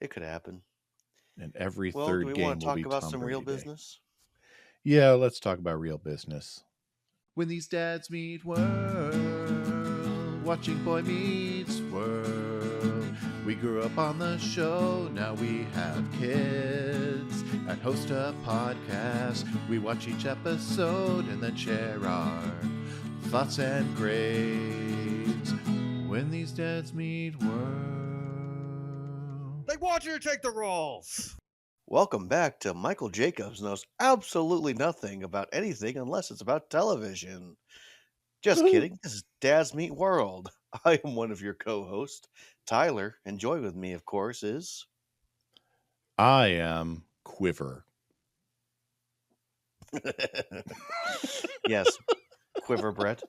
It could happen. And every Well, do third we game want to will talk be about Tom some real Brady Day. business? Yeah, let's talk about real business. When these dads meet world, watching Boy Meets World. We grew up on the show, now we have kids and host a podcast. We watch each episode and then share our thoughts and grades. When these dads meet world. They want you to take the roles. Welcome back to Michael Jacobs knows absolutely nothing about anything unless it's about television. Just kidding. This is Dad's Meet World. I am one of your co-hosts, Tyler, and joy with me, of course, is I am Quiver. yes, Quiver Brett.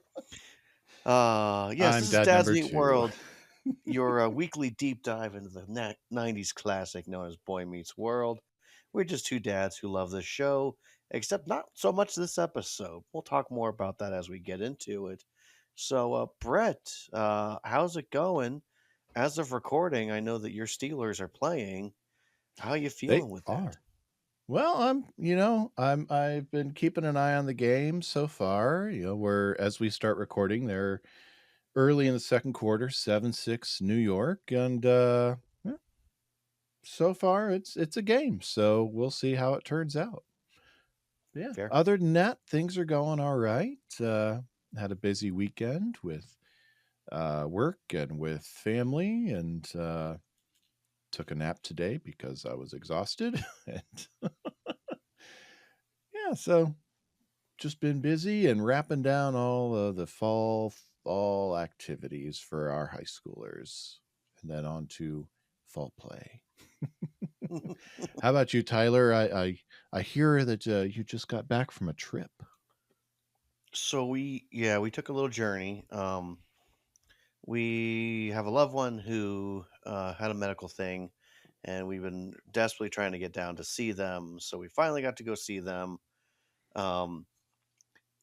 Yes, I'm this is dad Dad's number Meet 2. World, your weekly deep dive into the 90s classic known as Boy Meets World. We're just two dads who love this show, except not so much this episode. We'll talk more about that as we get into it. So, Brett, how's it going? As of recording, I know that your Steelers are playing. How are you They feeling with that? are. Well, I've been keeping an eye on the game so far. We're as we start recording, they're early in the second quarter, 7-6 New York, and yeah, so far it's a game. So we'll see how it turns out. Yeah. Fair. Other than that, things are going all right. Had a busy weekend with work and with family, and took a nap today because I was exhausted. And yeah, so just been busy and wrapping down all of the fall activities for our high schoolers, and then on to fall play. How about you, Tyler? I hear that you just got back from a trip. So we took a little journey. We have a loved one who had a medical thing, and we've been desperately trying to get down to see them. So we finally got to go see them. Um,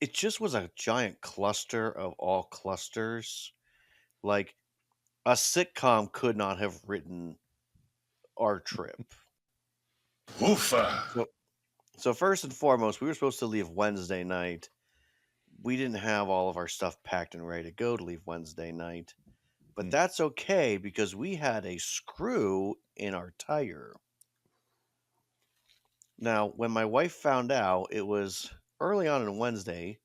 it just was a giant cluster of all clusters. Like a sitcom could not have written our trip. Woofa. So, so first and foremost, we were supposed to leave Wednesday night. We didn't have all of our stuff packed and ready to go to leave Wednesday night. But Hmm. that's okay because we had a screw in our tire. Now, when my wife found out, it was early on in Wednesday,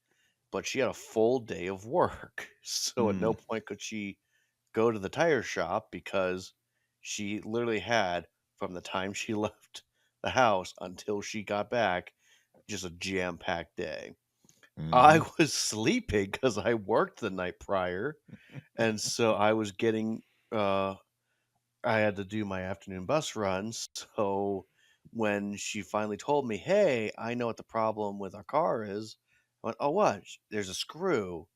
but she had a full day of work. So at no Hmm. point could she go to the tire shop because she literally had, from the time she left the house until she got back, just a jam packed day. I Hmm. was sleeping because I worked the night prior. And so I was getting I had to do my afternoon bus runs. So when she finally told me, "Hey, I know what the problem with our car is," I went, "Oh, what? There's a screw."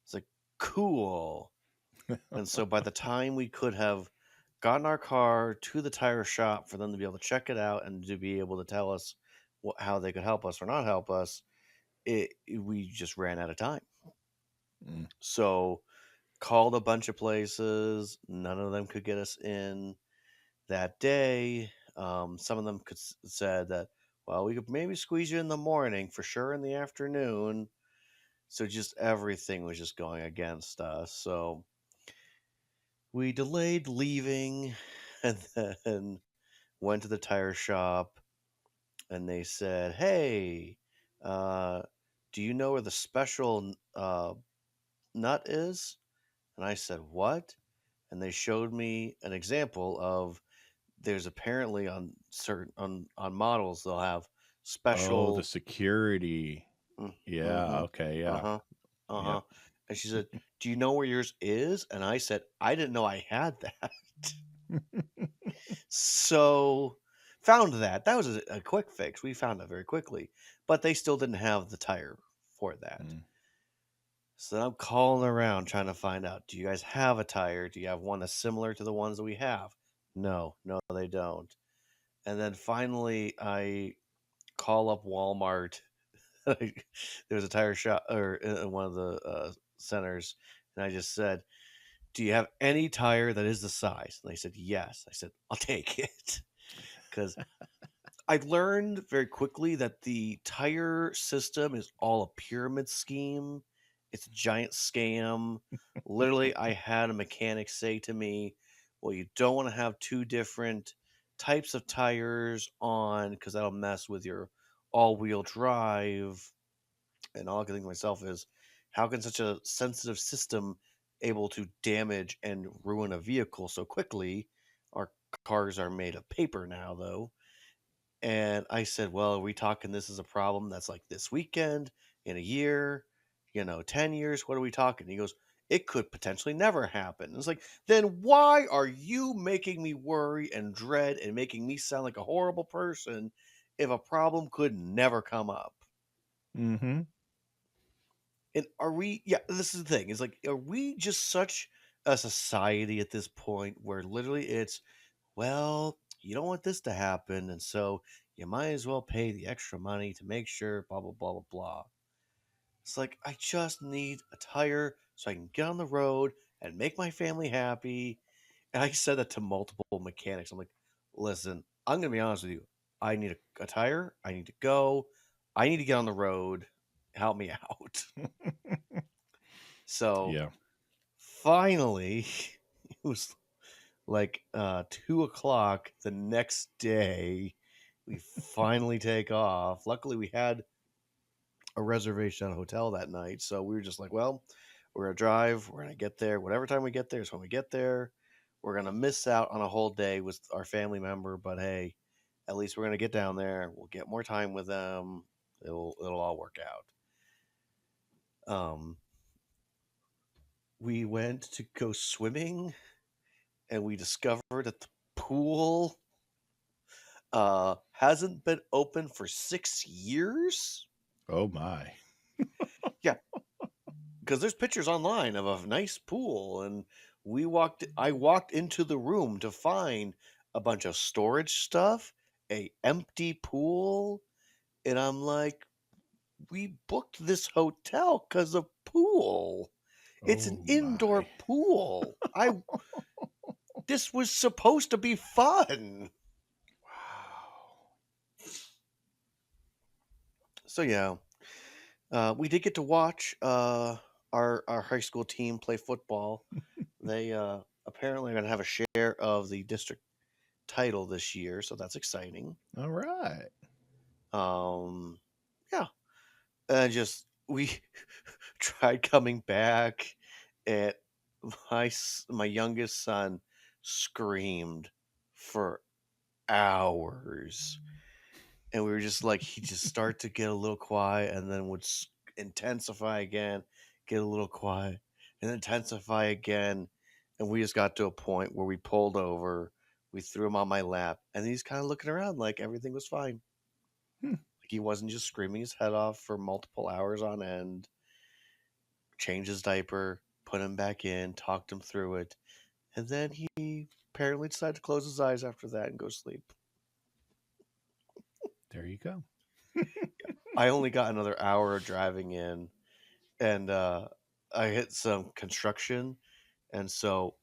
It's like, cool. And so by the time we could have gotten our car to the tire shop for them to be able to check it out and to be able to tell us how they could help us or not help us, we just ran out of time. Hmm. So called a bunch of places. None of them could get us in that day. Some of them said that, well, we could maybe squeeze you in the morning, for sure in the afternoon. So just everything was just going against us. So we delayed leaving and then went to the tire shop and they said, "Hey, uh, do you know where the special nut is?" And I said, "What?" And they showed me an example of there's apparently on certain on models they'll have Oh, the special. security. Yeah. Mm-hmm. Okay. Yeah. Uh-huh. Uh-huh. Yep. And she said, "Do you know where yours is?" And I said, "I didn't know I had that." So found that. That was a quick fix. We found that very quickly. But they still didn't have the tire for that. Hmm. So I'm calling around trying to find out, do you guys have a tire? Do you have one that's similar to the ones that we have? No, no, they don't. And then finally I call up Walmart. There's a tire shop or in one of the centers, and I just said, do you have any tire that is the size? And they said, yes. I said, I'll take it. Because I learned very quickly that the tire system is all a pyramid scheme. It's a giant scam. Literally, I had a mechanic say to me, well, you don't want to have two different types of tires on because that'll mess with your all wheel drive. And all I can think to myself is, how can such a sensitive system able to damage and ruin a vehicle so quickly? Our cars are made of paper now, though. And I said, well, are we talking this is a problem that's like this weekend, in a year, 10 years? What are we talking? He goes, it could potentially never happen. And it's like, then why are you making me worry and dread and making me sound like a horrible person if a problem could never come up? Mm-hmm. And are we, yeah, this is the thing. Is like, are we just such a society at this point where literally it's, well, you don't want this to happen, and so you might as well pay the extra money to make sure, blah, blah, blah, blah, blah. It's like, I just need a tire so I can get on the road and make my family happy. And I said that to multiple mechanics. I'm like, listen, I'm going to be honest with you. I need a tire. I need to go. I need to get on the road. Help me out. So Yeah. finally, it was like 2 o'clock the next day. We finally take off. Luckily, we had a reservation at a hotel that night, so we were just like, well, we're gonna drive. We're gonna get there. Whatever time we get there is when we get there. We're gonna miss out on a whole day with our family member, but hey, at least we're gonna get down there. We'll get more time with them. It'll all work out. We went to go swimming, and we discovered that the pool hasn't been open for 6 years. Oh my. Yeah, because there's pictures online of a nice pool, and I walked into the room to find a bunch of storage stuff, a empty pool, and I'm like, we booked this hotel because of pool. It's an Oh indoor my. pool. I This was supposed to be fun. Wow. So yeah, we did get to watch our high school team play football. They apparently are going to have a share of the district title this year, so that's exciting. All right. Um, yeah, and just we tried coming back, and my youngest son screamed for hours, and we were just like, he just start to get a little quiet, and then would intensify again, get a little quiet, and intensify again, and we just got to a point where we pulled over, we threw him on my lap, and he's kind of looking around like everything was fine. Hmm. Like he wasn't just screaming his head off for multiple hours on end. Changed his diaper, put him back in, talked him through it, and then he apparently decided to close his eyes after that and go to sleep. There you go. I only got another hour of driving in, and I hit some construction, and so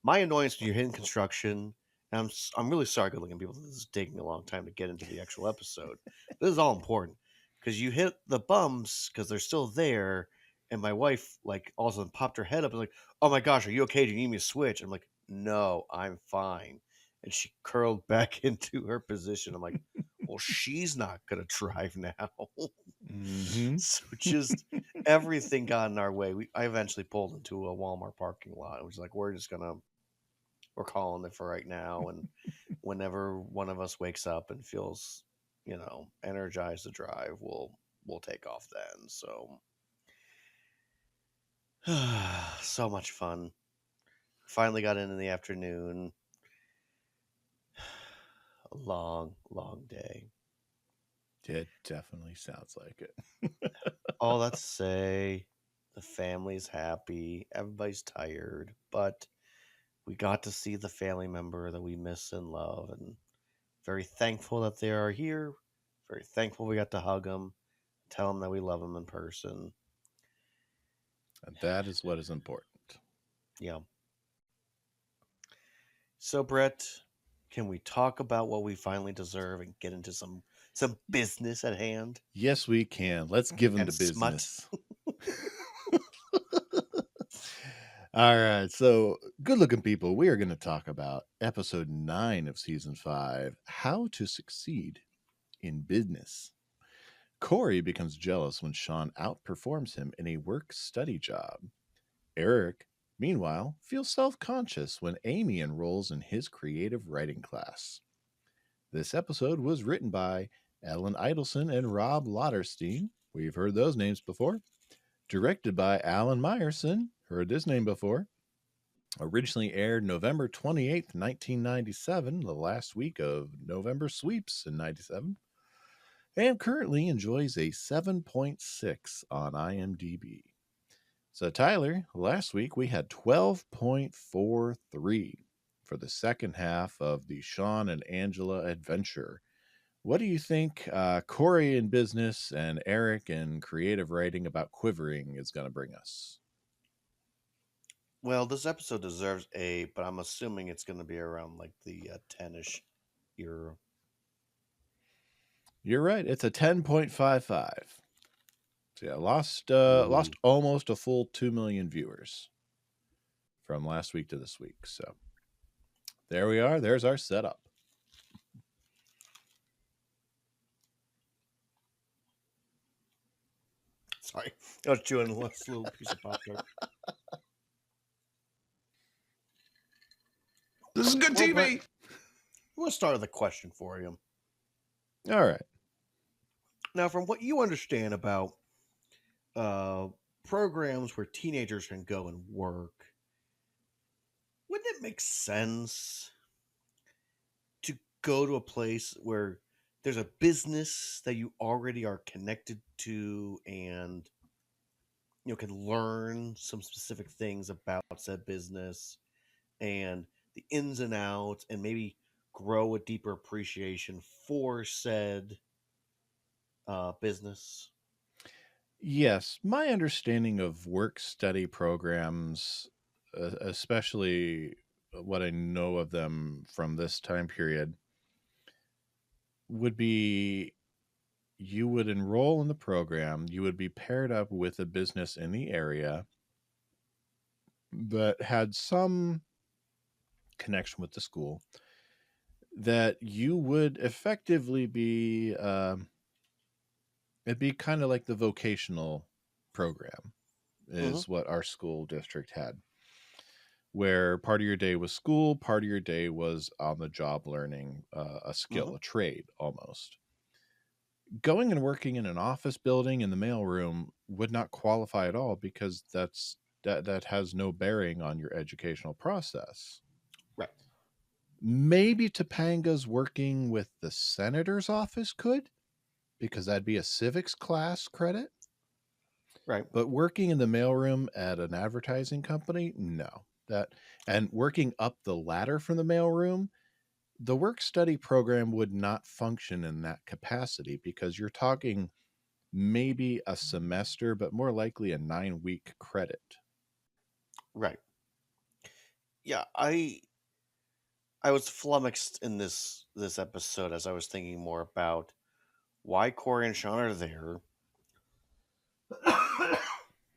my annoyance when you're hitting construction. And I'm really sorry, good looking people. This is taking a long time to get into the actual episode. This is all important because you hit the bumps because they're still there, and my wife like all of a sudden popped her head up and like, "Oh my gosh, are you okay? Do you need me to switch?" I'm like, "No, I'm fine," and she curled back into her position. I'm like, "Well, she's not gonna drive now." Mm-hmm. So just everything got in our way. I eventually pulled into a Walmart parking lot. It was like, we're calling it for right now, and whenever one of us wakes up and feels energized to drive, we'll take off then. So so much fun. Finally got in the afternoon. A long day. It definitely sounds like it. All that to say, the family's happy, everybody's tired, but we got to see the family member that we miss and love, and very thankful that they are here. Very thankful we got to hug them, tell them that we love them in person. And that is what is important. Yeah. So, Brett, can we talk about what we finally deserve and get into some business at hand Yes, we can. Let's give them and to smut? business. All right. So, good looking people, we are going to talk about episode 9 of season 5, How to Succeed in Business. Cory becomes jealous when Shawn outperforms him in a work study job. Eric, meanwhile, feels self conscious when Amy enrolls in his creative writing class. This episode was written by Ellen Idelson and Rob Lauderstein. We've heard those names before. Directed by Alan Meyerson. Heard this name before. Originally aired November 28th, 1997, the last week of November sweeps in 97. And currently enjoys a 7.6 on IMDb. So, Tyler, last week we had 12.43 for the second half of the Shawn and Angela adventure. What do you think Cory in business and Eric in creative writing about quivering is going to bring us? Well, this episode deserves a, but I'm assuming it's going to be around like the 10-ish era. You're right. It's a 10.55. So yeah, lost Ooh. almost a full 2 million viewers from last week to this week. So there we are. There's our setup. Sorry, I was chewing this little piece of Pop Tart. This is good Well, TV. Brett, we'll start with a question for you. All right. Now, from what you understand about uh, programs where teenagers can go and work, wouldn't it make sense to go to a place where there's a business that you already are connected to and can learn some specific things about said business and the ins and outs and maybe grow a deeper appreciation for said business? Yes, my understanding of work study programs, especially what I know of them from this time period, would be you would enroll in the program, you would be paired up with a business in the area that had some connection with the school, that you would effectively be it'd be kind of like the vocational program Mm-hmm. is what our school district had, where part of your day was school, part of your day was on the job learning a Mm-hmm. skill, a trade almost. Going and working in an office building in the mailroom would not qualify at all because that has no bearing on your educational process. Right. Maybe Topanga's working with the senator's office could, because that'd be a civics class credit. Right. But working in the mailroom at an advertising company, no. That and working up the ladder from the mailroom, the work study program would not function in that capacity because you're talking maybe a semester, but more likely a 9-week credit. Right. Yeah, I was flummoxed in this episode as I was thinking more about why Corey and Shawn are there.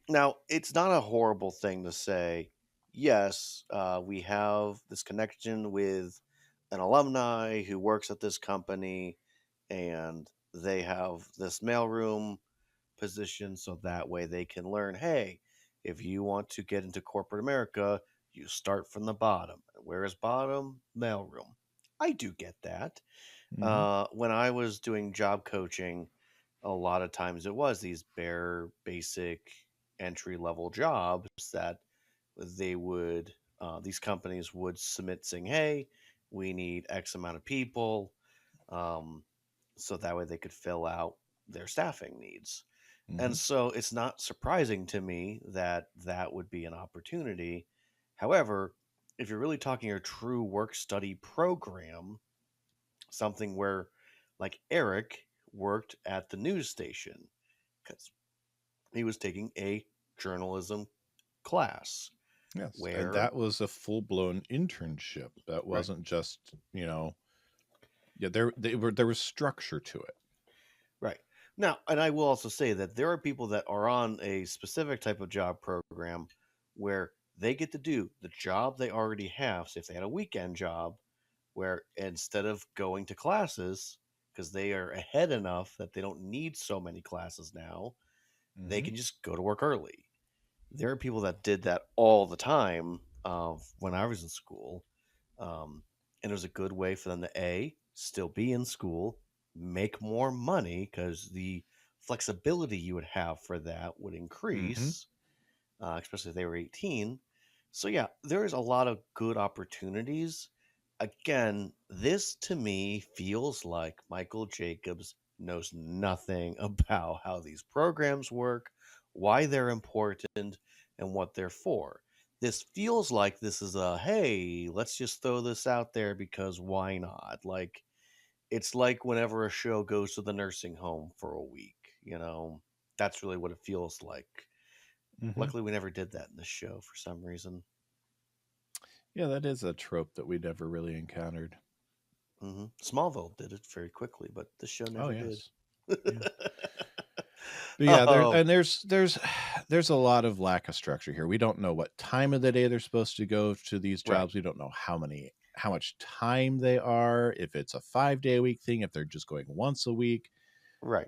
Now, it's not a horrible thing to say. Yes, we have this connection with an alumni who works at this company, and they have this mailroom position so that way they can learn, hey, if you want to get into corporate America, you start from the bottom. Where is bottom? Mailroom. I do get that. Mm-hmm. When I was doing job coaching, a lot of times it was these bare, basic, entry level jobs that they would, these companies would submit saying, hey, we need X amount of people. Um, so that way they could fill out their staffing needs. Mm-hmm. And so it's not surprising to me that that would be an opportunity. However, if you're really talking a true work study program, something where, like Eric worked at the news station because he was taking a journalism class. Yes, and where that was a full-blown internship. That right, wasn't just, yeah, there was structure to it. right. Now, and I will also say that there are people that are on a specific type of job program where they get to do the job they already have. So if they had a weekend job where instead of going to classes, because they are ahead enough that they don't need so many classes now, they Hmm. can just go to work early. There are people that did that all the time when I was in school. And it was a good way for them to still be in school, make more money because the flexibility you would have for that would Hmm. increase, especially if they were 18. So yeah, there is a lot of good opportunities. Again, this to me feels like Michael Jacobs knows nothing about how these programs work, why they're important, and what they're for. This feels like this is a hey, let's just throw this out there because why not? Like it's like whenever a show goes to the nursing home for a week, you know. That's really what it feels like. Hmm. Luckily, we never did that in this show for some reason. Yeah, that is a trope that we never really encountered. Smallville did it very quickly, but this show Oh never did. yes, yeah. But yeah, Oh, there's a lot of lack of structure here. We don't know what time of the day they're supposed to go to these right, jobs. We don't know how much time they are, if it's a 5 day a week thing, if they're just going once a week. right.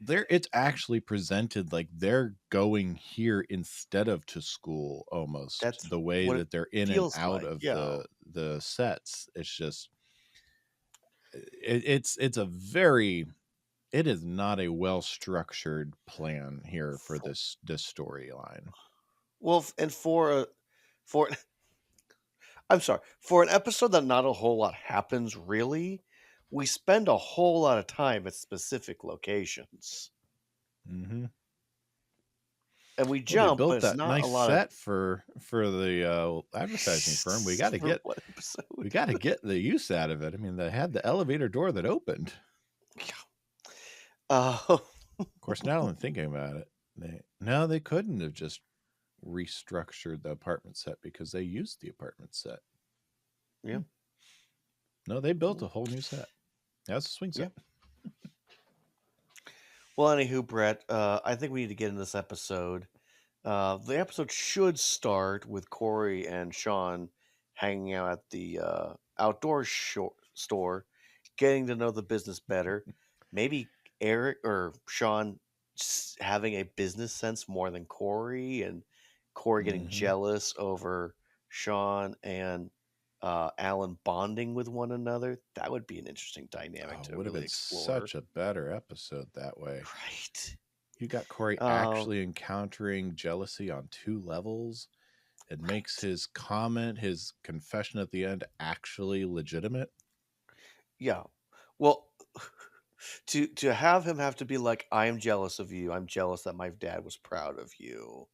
It's actually presented like they're going here instead of to school, almost That's the way what it that they're in and feels out like. of Yeah, the sets. It's just it's a very it is not a well structured plan here for for, this storyline. well, and for I'm sorry, for an episode that not a whole lot happens really, we spend a whole lot of time at specific locations, Hmm. and we Well, they jump, but built it's that not a nice lot of set for the advertising firm. for one episode. We got to get the use out of it. I mean, they had the elevator door that opened. Uh, Of course, now I'm thinking about it, they couldn't have just restructured the apartment set because they used the apartment set. yeah, Hmm. No, they built a whole new set. That's a swing yeah. set. Well, anywho, Brett, I think we need to get in this episode. The episode should start with Cory and Shawn hanging out at the outdoor store, getting to know the business better. Maybe Eric or Shawn having a business sense more than Cory, and Cory getting Hmm. jealous over Shawn and Alan bonding with one another. That would be an interesting dynamic Oh, to would have really been explore. such a better episode that way. Right. You got Corey Um, actually encountering jealousy on two levels. It makes right. his comment, his confession at the end, actually legitimate. Yeah. Well, to have him have to be like, I am jealous of you. I'm jealous that my dad was proud of you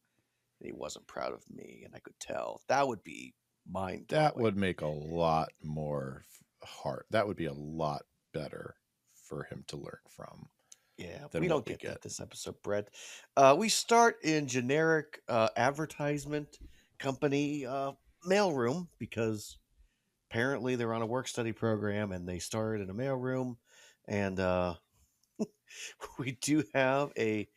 and he wasn't proud of me, and I could tell. That would be mind That blowing. would make a lot more hard. That would be a lot better for him to learn from Yeah, we than don't what we get get. that this episode, Brett. We start in generic advertisement company mailroom because apparently they're on a work study program and they start in a mailroom. And we do have a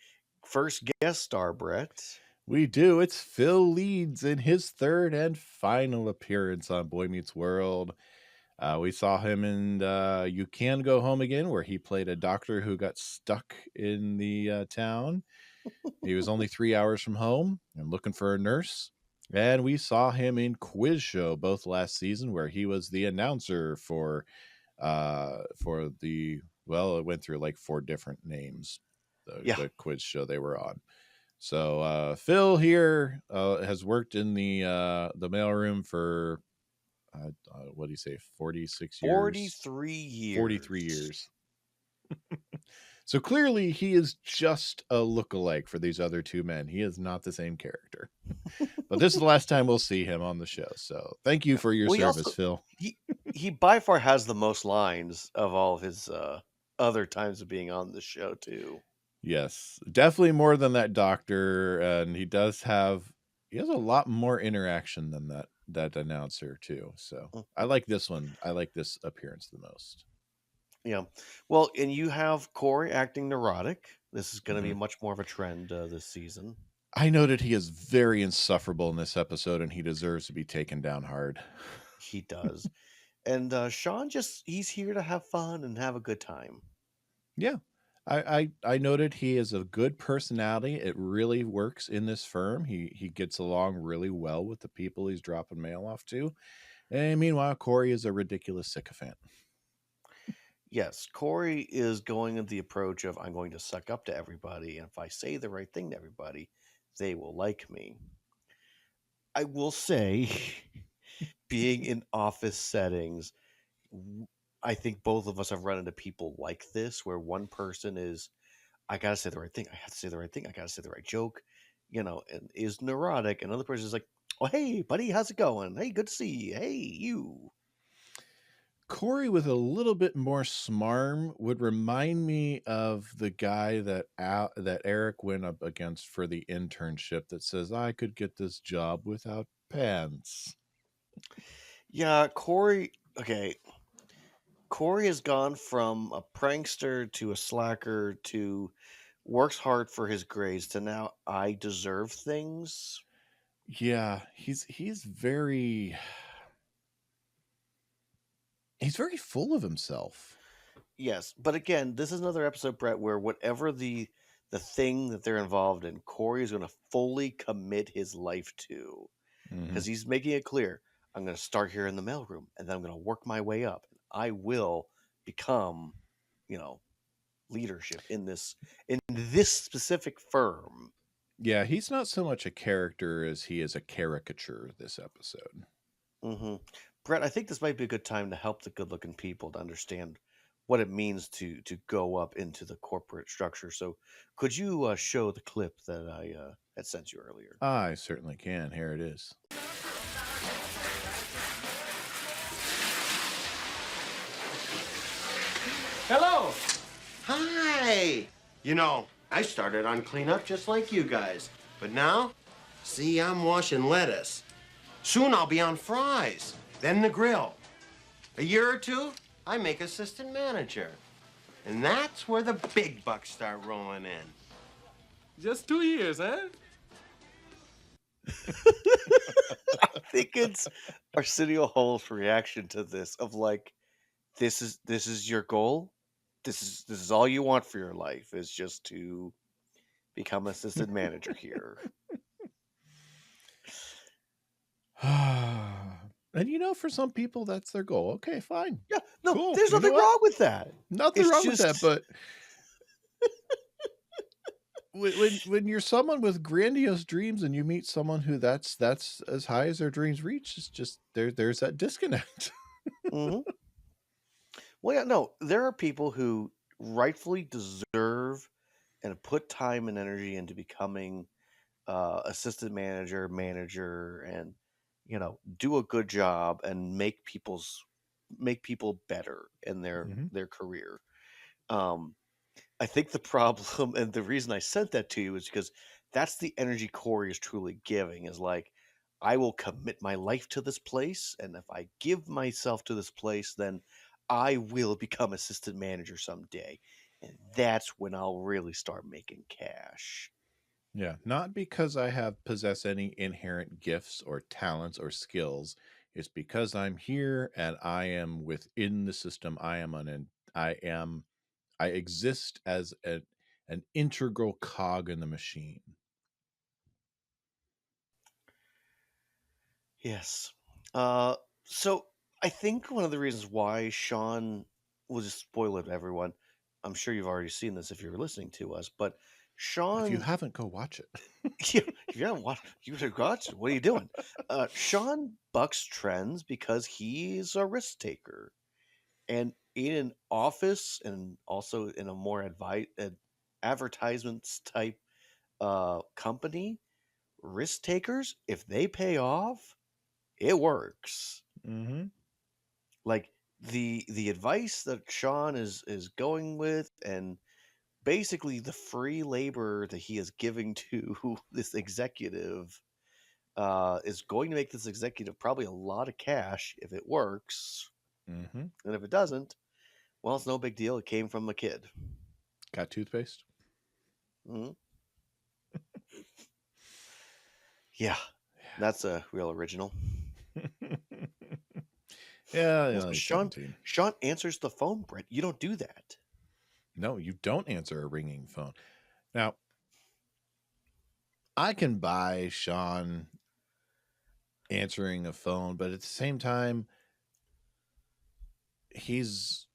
first guest star, Brett. We do. It's Phil Leeds in his third and final appearance on Boy Meets World. We saw him in You Can Go Home Again, where he played a doctor who got stuck in the town. He was only 3 hours from home and looking for a nurse. And we saw him in Quiz Show both last season, where he was the announcer for the well, it went through like four different names, Yeah, the quiz show they were on. So Phil here has worked in the mailroom for what do you say, 46 years, 43 43 years. years. So clearly he is just a lookalike for these other two men. He is not the same character. But this is the last time we'll see him on the show. So thank you for your Well, he service, also Phil. he he by far has the most lines of all of his other times of being on the show too. Yes, definitely more than that doctor. And he does have He has a lot more interaction than that announcer too. So I Mhm. like this one. I like this appearance the most. Yeah. Well, and you have Corey acting neurotic. This is going to be Mhm. much more of a trend this season. I noted he is very insufferable in this episode, and he deserves to be taken down hard. He does. And Shawn he's here to have fun and have a good time. Yeah. I noted he is a good personality. It really works in this firm. He gets along really well with the people he's dropping mail off to. And meanwhile, Corey is a ridiculous sycophant. Yes, Corey is going with the approach of I'm going to suck up to everybody, and if I say the right thing to everybody, they will like me. I will say, being in office settings, w- I think both of us have run into people like this, where one person is, I gotta say the right thing, I have to say the right thing, I gotta say the right joke, and is neurotic. Another person is like, oh, hey, buddy, how's it going? Hey, good to see you. Hey, you. Corey with a little bit more smarm would remind me of the guy that Eric went up against for the internship that says I could get this job without pants. Yeah, okay, Corey has gone from a prankster to a slacker to works hard for his grades to now I deserve things. Yeah, he's very full of himself. Yes, but again, this is another episode, Brett, where whatever the thing that they're involved in, Corey is going to fully commit his life to because Mhm. he's making it clear. I'm going to start here in the mailroom, and then I'm going to work my way up. I will become, you know, leadership in this specific firm. Yeah, he's not so much a character as he is a caricature this episode. Hmm. Brett, I think this might be a good time to help the good-looking people to understand what it means to go up into the corporate structure. So, could you show the clip that I had sent you earlier? I certainly can. Here it is. Hello. Hi. I started on cleanup just like you guys. But now, see, I'm washing lettuce. Soon I'll be on fries, then the grill. A year or two, I make assistant manager. And that's where the big bucks start rolling in. Just 2 years, huh? I think it's Arsenio Hall's reaction to this of like, this is your goal. This is all you want for your life is just to become assistant manager here. And for some people, that's their goal. Okay, fine. Yeah, no, Cool. there's You know nothing what? wrong with that. Nothing It's wrong with that. just But when you're someone with grandiose dreams and you meet someone who that's as high as their dreams reach, it's just there's that disconnect. Mhm. Well, yeah, no, there are people who rightfully deserve and put time and energy into becoming assistant manager, and do a good job and make people better in their Mhm. their career. Um, I think the problem and the reason I sent that to you is because that's the energy Corey is truly giving is like, I will commit my life to this place, and if I give myself to this place, then I will become assistant manager someday. And that's when I'll really start making cash. Yeah, not because I have possess any inherent gifts or talents or skills. It's because I'm here and I am within the system. I exist as an integral cog in the machine. Yes. Uh, so I think one of the reasons why Sean will just spoil it to everyone. I'm sure you've already seen this if you're listening to us, but If you Sean, haven't, go watch it. yeah, if you haven't watched, you should watch it. What are you doing? Sean bucks trends because he's a risk taker, and in an office and also in a more advertisements type company, risk takers, if they pay off, it works. Mhm. Like the advice that Sean is going with, and basically the free labor that he is giving to this executive, is going to make this executive probably a lot of cash if it works. Mm-hmm. And if it doesn't, well, it's no big deal. It came from a kid. Got toothpaste? Hmm. Yeah, that's a real original. Yeah, Also, he's Sean 17. Sean answers the phone, Brett. You don't do that. No, you don't answer a ringing phone. Now, I can buy Shawn answering a phone, but at the same time, he's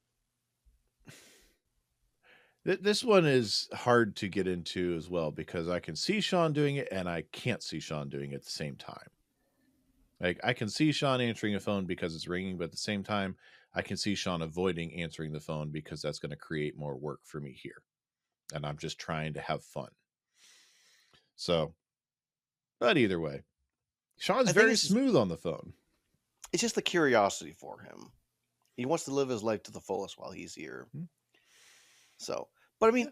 this one is hard to get into as well because I can see Shawn doing it and I can't see Shawn doing it at the same time. Like I can see Shawn answering a phone because it's ringing, but at the same time, I can see Shawn avoiding answering the phone because that's going to create more work for me here. And I'm just trying to have fun. So, but either way, Shawn's I think very smooth on the phone. it's just the curiosity for him. He wants to live his life to the fullest while he's here. Hmm. So, but I mean,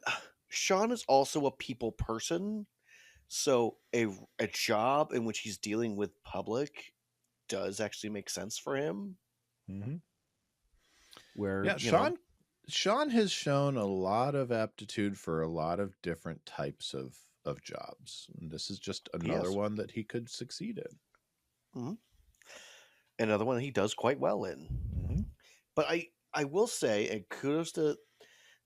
Sean is also a people person. So a job in which he's dealing with public does actually make sense for him. Mm-hmm. Where, Yeah, Shawn has shown a lot of aptitude for a lot of different types of jobs. And this is just another Yes. one that he could succeed in. Mm-hmm. Another one he does quite well in. Mm-hmm. But I will say, and kudos to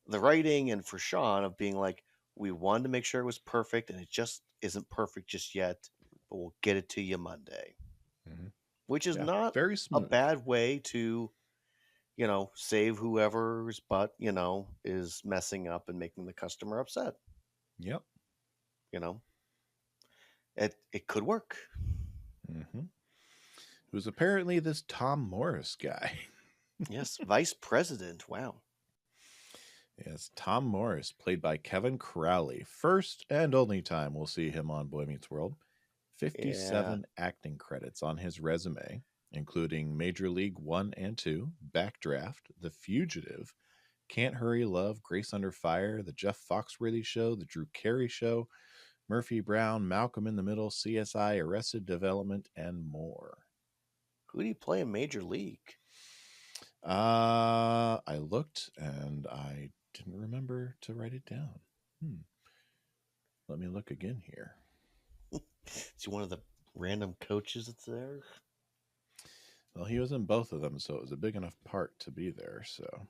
the writing and for Sean of being like, we wanted to make sure it was perfect, and it just isn't perfect just yet, but we'll get it to you Monday. Mm-hmm. Which is Yeah, not very a smooth. bad way to, save whoever's butt, is messing up and making the customer upset. Yep. It could work. Mm-hmm. Who's apparently this Tom Morris guy. Yes, vice president. Wow. Yes, Tom Morris, played by Kevin Crowley. First and only time we'll see him on Boy Meets World. 57 acting credits on his resume, including Major League 1 and 2, Backdraft, The Fugitive, Can't Hurry Love, Grace Under Fire, The Jeff Foxworthy Show, The Drew Carey Show, Murphy Brown, Malcolm in the Middle, CSI, Arrested Development, and more. Who do you play in Major League? I looked and I didn't remember to write it down. Let me look again here. Is he one of the random coaches that's there? Well, he was in both of them, so it was a big enough part to be there, so.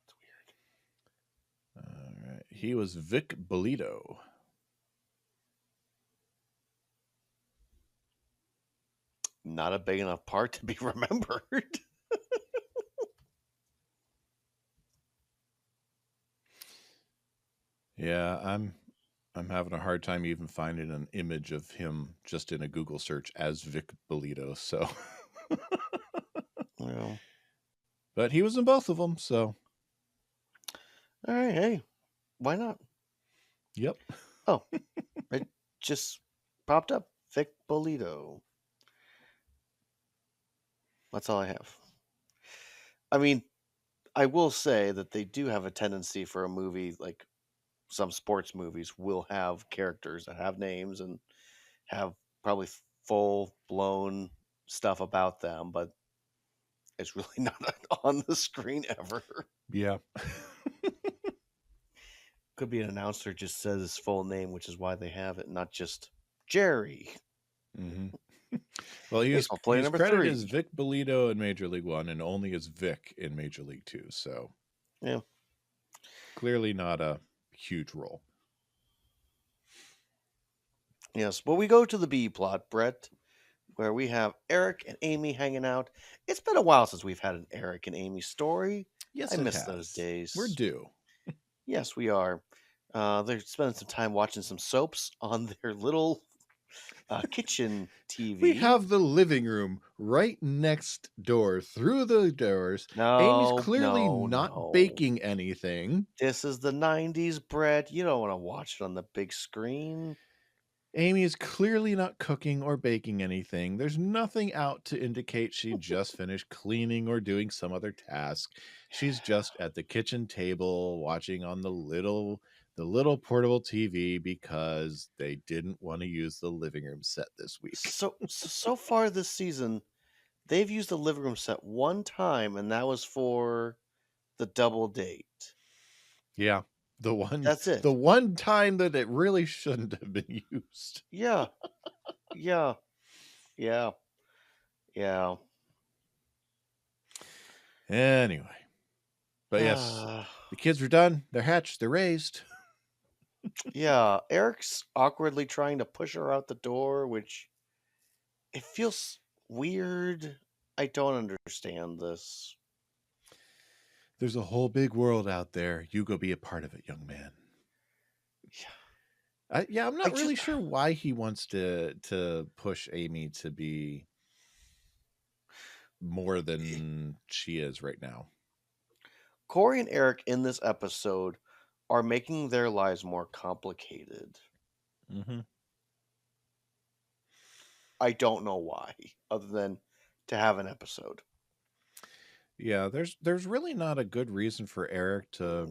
That's weird. All right. He was Vic Bolito. Not a big enough part to be remembered. Yeah, I'm having a hard time even finding an image of him just in a Google search as Vic Bolito, so. Well, but he was in both of them, so. all right, hey, why not? Yep. Oh, it just popped up. Vic Bolito. That's all I have. I mean, I will say that they do have a tendency for a movie like some sports movies will have characters that have names and have probably full blown stuff about them, but it's really not on the screen ever. Yeah. Could be an announcer just says his full name, which is why they have it, not just Jerry. Mm-hmm. Well, he was Baseball player number credited 3. as Vic Bolito in Major League 1 and only as Vic in Major League 2, so. Yeah. Clearly not a huge role. Yes. Well, we go to the B plot, Brett, where we have Eric and Amy hanging out. It's been a while since we've had an Eric and Amy story. Yes, I it miss has. those days. We're due. Yes, we are. They're spending some time watching some soaps on their little kitchen TV. We have the living room right next door through the doors. Amy's clearly not baking anything. This is the 90s, Brett. You don't want to watch it on the big screen. Amy is clearly not cooking or baking anything. There's nothing out to indicate she just finished cleaning or doing some other task. She's just at the kitchen table watching on the little portable TV because they didn't want to use the living room set this week. So far this season, they've used the living room set one time, and that was for the double date. Yeah. The one That's it. the one time that it really shouldn't have been used. Yeah, yeah, yeah, yeah. Anyway. But yes, the kids are done. They're hatched. They're raised. Yeah, Eric's awkwardly trying to push her out the door, which it feels weird. I don't understand this. There's a whole big world out there. You go be a part of it, young man. Yeah, I'm I not just really sure why he wants to push Amy to be more than she is right now. Cory and Eric in this episode are making their lives more complicated. Mm-hmm. I don't know why, other than to have an episode. Yeah, there's really not a good reason for Eric to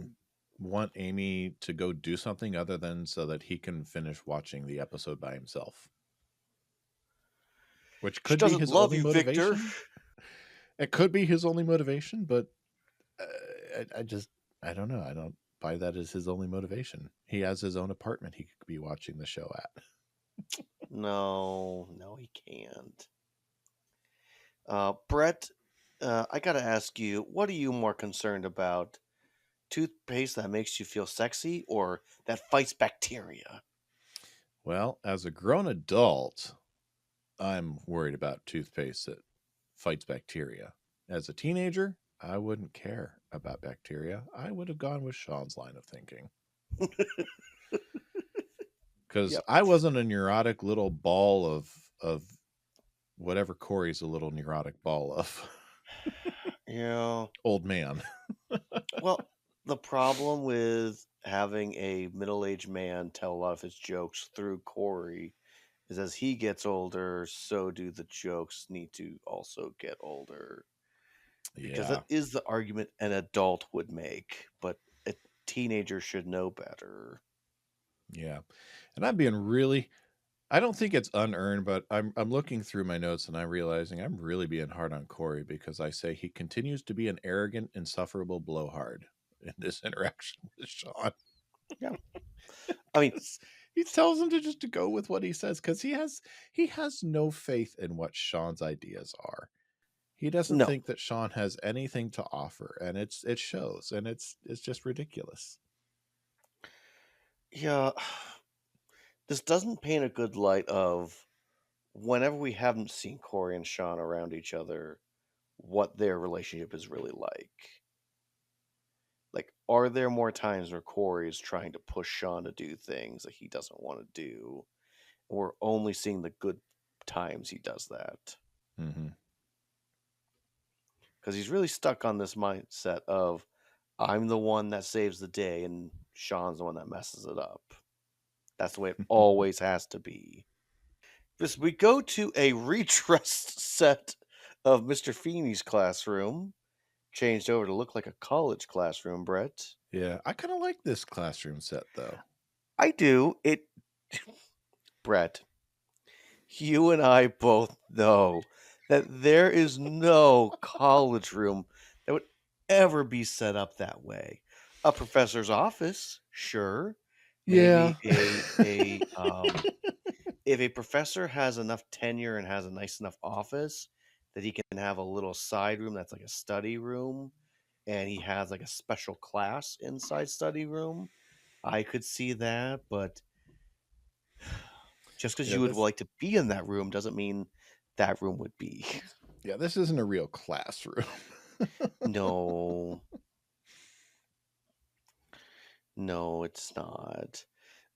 want Amy to go do something other than so that he can finish watching the episode by himself. Which She could be doesn't his love only you, Victor. motivation. It could be his only motivation, but I don't know. I don't buy that as his only motivation. He has his own apartment he could be watching the show at. No, he can't. Brett, I gotta ask you, what are you more concerned about? Toothpaste that makes you feel sexy or that fights bacteria? Well, as a grown adult, I'm worried about toothpaste that fights bacteria. As a teenager, I wouldn't care about bacteria. I would have gone with Shawn's line of thinking. Because Yep. I wasn't a neurotic little ball of whatever Cory's a little neurotic ball of. Yeah. Old man. Well, the problem with having a middle-aged man tell a lot of his jokes through Cory is as he gets older, so do the jokes need to also get older. Because Yeah. that is the argument an adult would make, but a teenager should know better. Yeah. And I'm being really I don't think it's unearned, but I'm looking through my notes and I'm realizing I'm really being hard on Cory because I say he continues to be an arrogant, insufferable blowhard in this interaction with Shawn. Yeah. I mean, He tells him to just to go with what he says because he has no faith in what Shawn's ideas are. He doesn't no. think that Shawn has anything to offer, and it shows, and it's just ridiculous. Yeah. This doesn't paint a good light of whenever we haven't seen Cory and Shawn around each other, what their relationship is really like. Like, are there more times where Cory is trying to push Shawn to do things that he doesn't want to do? And we're only seeing the good times he does that. Mm-hmm. Because he's really stuck on this mindset of, I'm the one that saves the day and Shawn's the one that messes it up. That's the way it always has to be. This we go to a redressed set of Mr. Feeney's classroom, changed over to look like a college classroom, Brett. Yeah, I kind of like this classroom set though. I do. Brett, you and I both know that there is no college room that would ever be set up that way. A professor's office, sure. Yeah. Maybe if a professor has enough tenure and has a nice enough office that he can have a little side room that's like a study room and he has like a special class inside study room, I could see that, but just because Yeah, you would this like to be in that room doesn't mean that room would be. yeah, this isn't a real classroom. No. No, it's not.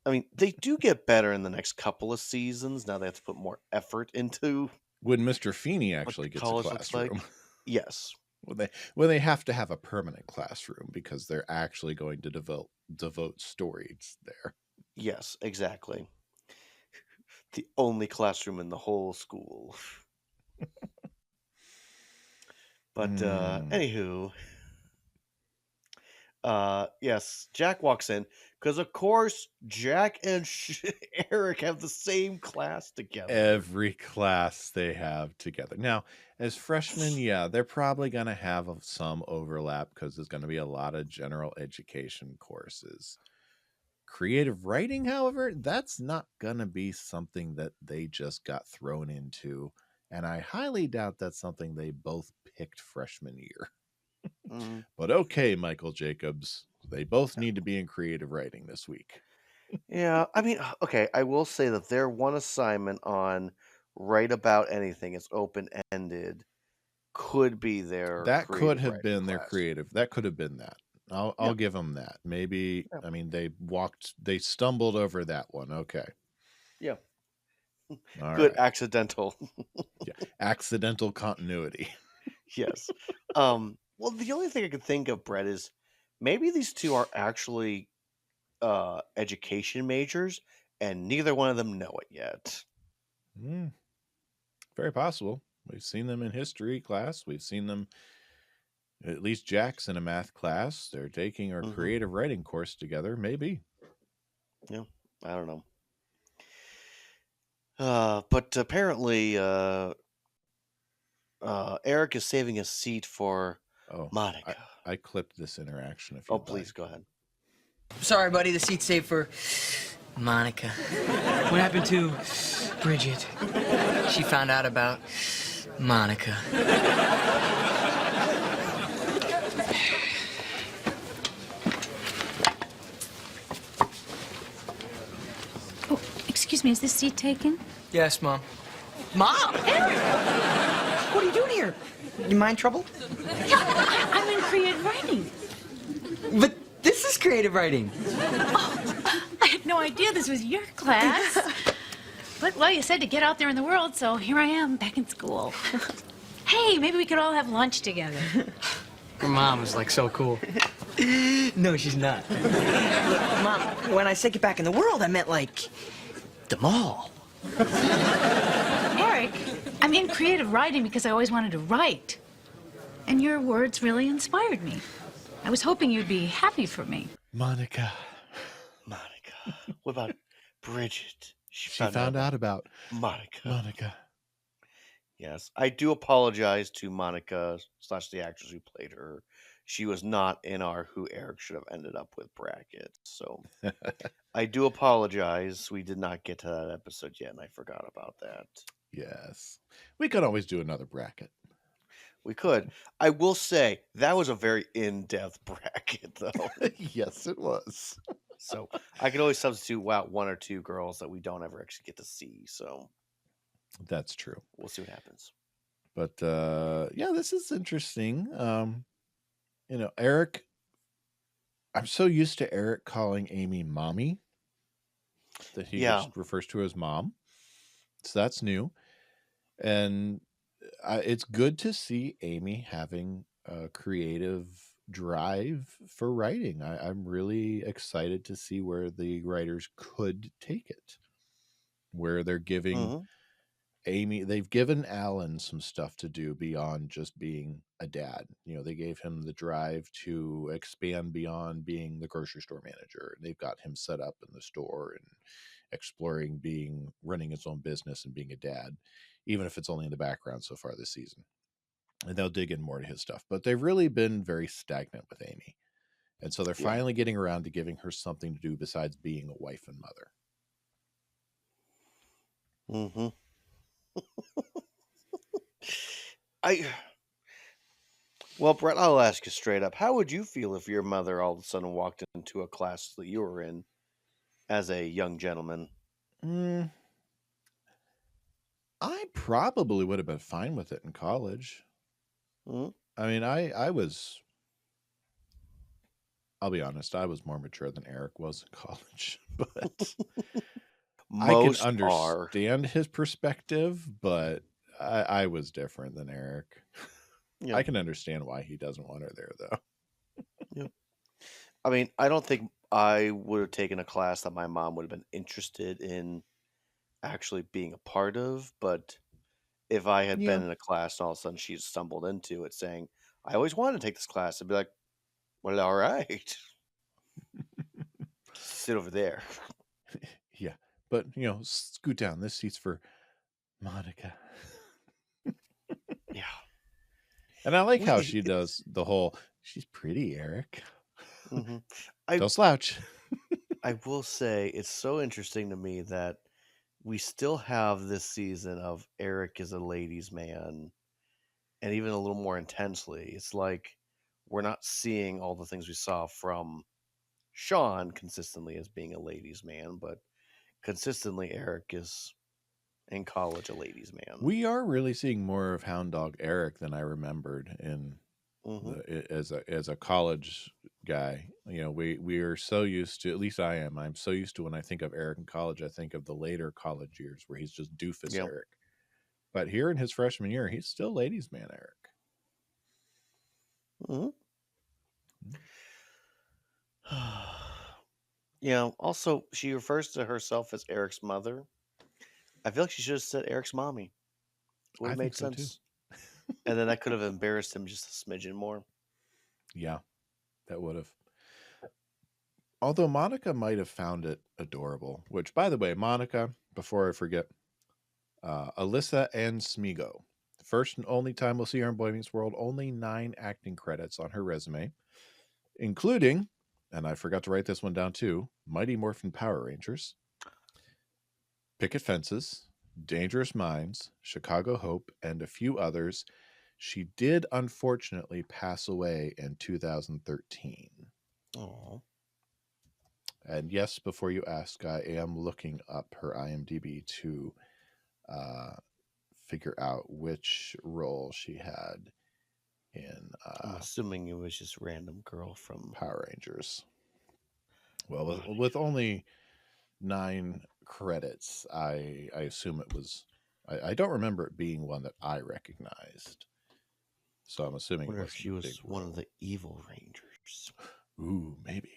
I mean, they do get better in the next couple of seasons. Now they have to put more effort into When Mr. Feeney what actually gets a college looks classroom. like. Yes. when they have to have a permanent classroom because they're actually going to devote stories there. Yes, exactly. The only classroom in the whole school. But Mm. anywho, yes, Jack walks in because of course Jack and Eric have the same class together. Every class they have together. Now, as freshmen, yeah, they're probably going to have some overlap because there's going to be a lot of general education courses. Creative writing, however, that's not going to be something that they just got thrown into. And I highly doubt that's something they both picked freshman year. Mhm. But okay, Michael Jacobs, they both need to be in creative writing this week. Yeah, I mean, okay, I will say that their one assignment on write about anything is open ended could be their That could creative have writing been their class. creative. That could have been that. I'll Yeah, I'll give them that. Maybe, yeah, I mean, they stumbled over that one. Okay. yeah. All Good right. accidental. Yeah. Accidental continuity. Yes. Well, the only thing I could think of, Brett, is maybe these two are actually education majors and neither one of them know it yet. Mm, very possible. We've seen them in history class. We've seen them, at least Jack's in a math class. They're taking our Hmm. creative writing course together. Maybe. Yeah, I don't know. But apparently, Eric is saving a seat for Oh, I, Monica. I clipped this interaction if Oh, you'd please like. go ahead. Sorry, buddy, the seat's saved for Monica. What happened to Bridget? She found out about Monica. Oh, excuse me, is this seat taken? Yes, Mom. Mom! What are you doing here? You mind trouble? I'm in creative writing. But this is creative writing. I had no idea this was your class. But, well, you said to get out there in the world, so here I am, back in school. Hey, maybe we could all have lunch together. Your mom is like so cool. No, she's not. Look, Mom, when I said get back in the world, I meant like the mall. Eric, I'm in creative writing because I always wanted to write. And your words really inspired me. I was hoping you'd be happy for me. Monica. Monica. What about Bridget? She found out about Monica. Monica. Yes, I do apologize to Monica slash the actress who played her. She was not in our Who Eric Should Have Ended Up With bracket. So I do apologize. We did not get to that episode yet, and I forgot about that. Yes. We could always do another bracket. We could. I will say that was a very in-depth bracket, though. Yes, it was. So I could always substitute out one or two girls that we don't ever actually get to see. So That's true. we'll see what happens. But yeah, this is interesting. Eric, I'm so used to Eric calling Amy mommy that he Yeah. just refers to her as mom. So that's new. And it's good to see Amy having a creative drive for writing. I'm really excited to see where the writers could take it, where they're giving Mhm. Amy, they've given Alan some stuff to do beyond just being a dad. They gave him the drive to expand beyond being the grocery store manager. They've got him set up in the store and exploring running his own business and being a dad, even if it's only in the background so far this season. And they'll dig in more to his stuff. But they've really been very stagnant with Amy. And so they're Yeah. finally getting around to giving her something to do besides being a wife and mother. Mm-hmm. Well, Brett, I'll ask you straight up. How would you feel if your mother all of a sudden walked into a class that you were in as a young gentleman? Mm, I probably would have been fine with it in college. Mhm. I mean, I'll be honest, I was more mature than Eric was in college, but I can Most are. understand his perspective, but I was different than Eric. Yeah. I can understand why he doesn't want her there, though. Yeah. I mean, I don't think I would have taken a class that my mom would have been interested in actually being a part of. But if I had Yeah. been in a class and all of a sudden she stumbled into it saying, I always wanted to take this class, I'd be like, well, all right. Sit over there. Yeah. But, scoot down. This seat's for Monica. Yeah. And I like how We she does the whole, she's pretty, Eric. hmm I Don't slouch. I will say it's so interesting to me that we still have this season of Eric is a ladies' man, and even a little more intensely. It's like we're not seeing all the things we saw from Shawn consistently as being a ladies' man, but consistently Eric is in college a ladies' man. We are really seeing more of Hound Dog Eric than I remembered in hmm as a college guy. We are so used to, at least I'm so used to when I think of Eric in college, I think of the later college years where he's just doofus Yeah. Eric. But here in his freshman year, he's still ladies' man Eric. hmm Also, she refers to herself as Eric's mother. I feel like she should have said Eric's mommy. Would I have think made so too. sense. And then that could have embarrassed him just a smidgen more. Yeah, that would have. Although Monica might have found it adorable, which, by the way, Monica, before I forget, Alyssa and Smigo. First and only time we'll see her in Boy Meets World, only 9 acting credits on her resume, including, and I forgot to write this one down too, Mighty Morphin Power Rangers, Picket Fences, Dangerous Minds, Chicago Hope, and a few others. She did unfortunately pass away in 2013. Oh, And yes, before you ask, I am looking up her IMDb to uh, figure out which role she had in I'm assuming it was just random girl from. Power Rangers. Well, Not with only 9 credits, I assume it was. I don't remember it being one that I recognized, so I'm assuming it wonder if wasn't she a big was one of role. the evil rangers. Ooh, maybe.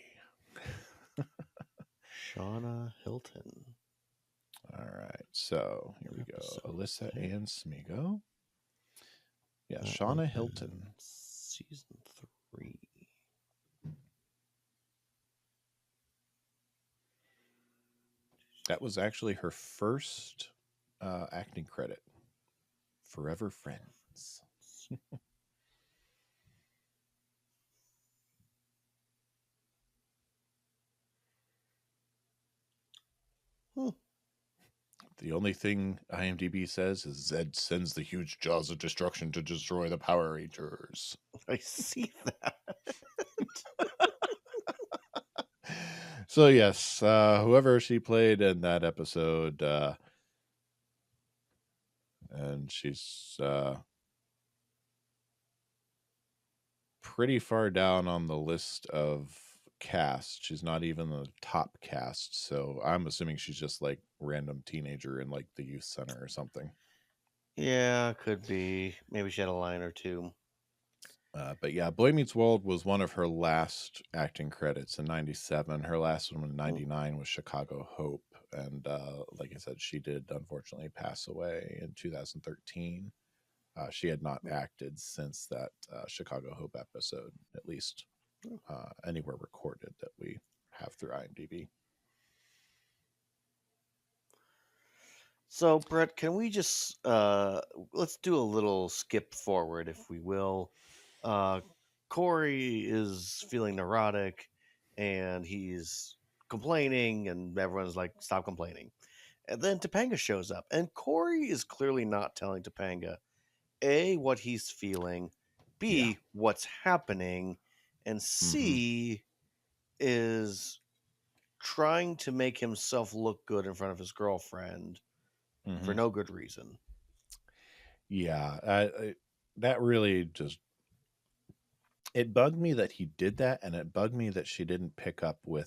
Shauna Hilton. All right, so here we go. Episode Alyssa 10. and Smigo. Yeah, That Shauna would've Hilton. been season 3. That was actually her first acting credit. Forever Friends. Hmm. The only thing IMDb says is Zed sends the huge jaws of destruction to destroy the Power Rangers. I see that. So yes, whoever she played in that episode, and she's pretty far down on the list of cast. She's not even the top cast, so I'm assuming she's just like random teenager in like the youth center or something. Yeah, could be. Maybe she had a line or two. But yeah, Boy Meets World was one of her last acting credits in '97. Her last one in '99 was Chicago Hope, and like I said, she did unfortunately pass away in 2013. She had not acted since that Chicago Hope episode, at least anywhere recorded that we have through IMDb. So, Brett, can we just let's do a little skip forward, if we will. Cory is feeling neurotic, and he's complaining, and everyone's like, "Stop complaining." And then Topanga shows up, and Cory is clearly not telling Topanga A, what he's feeling, B, Yeah. what's happening, and Mm-hmm. C, is trying to make himself look good in front of his girlfriend Mm-hmm. for no good reason. Yeah, that really just, it bugged me that he did that, and it bugged me that she didn't pick up on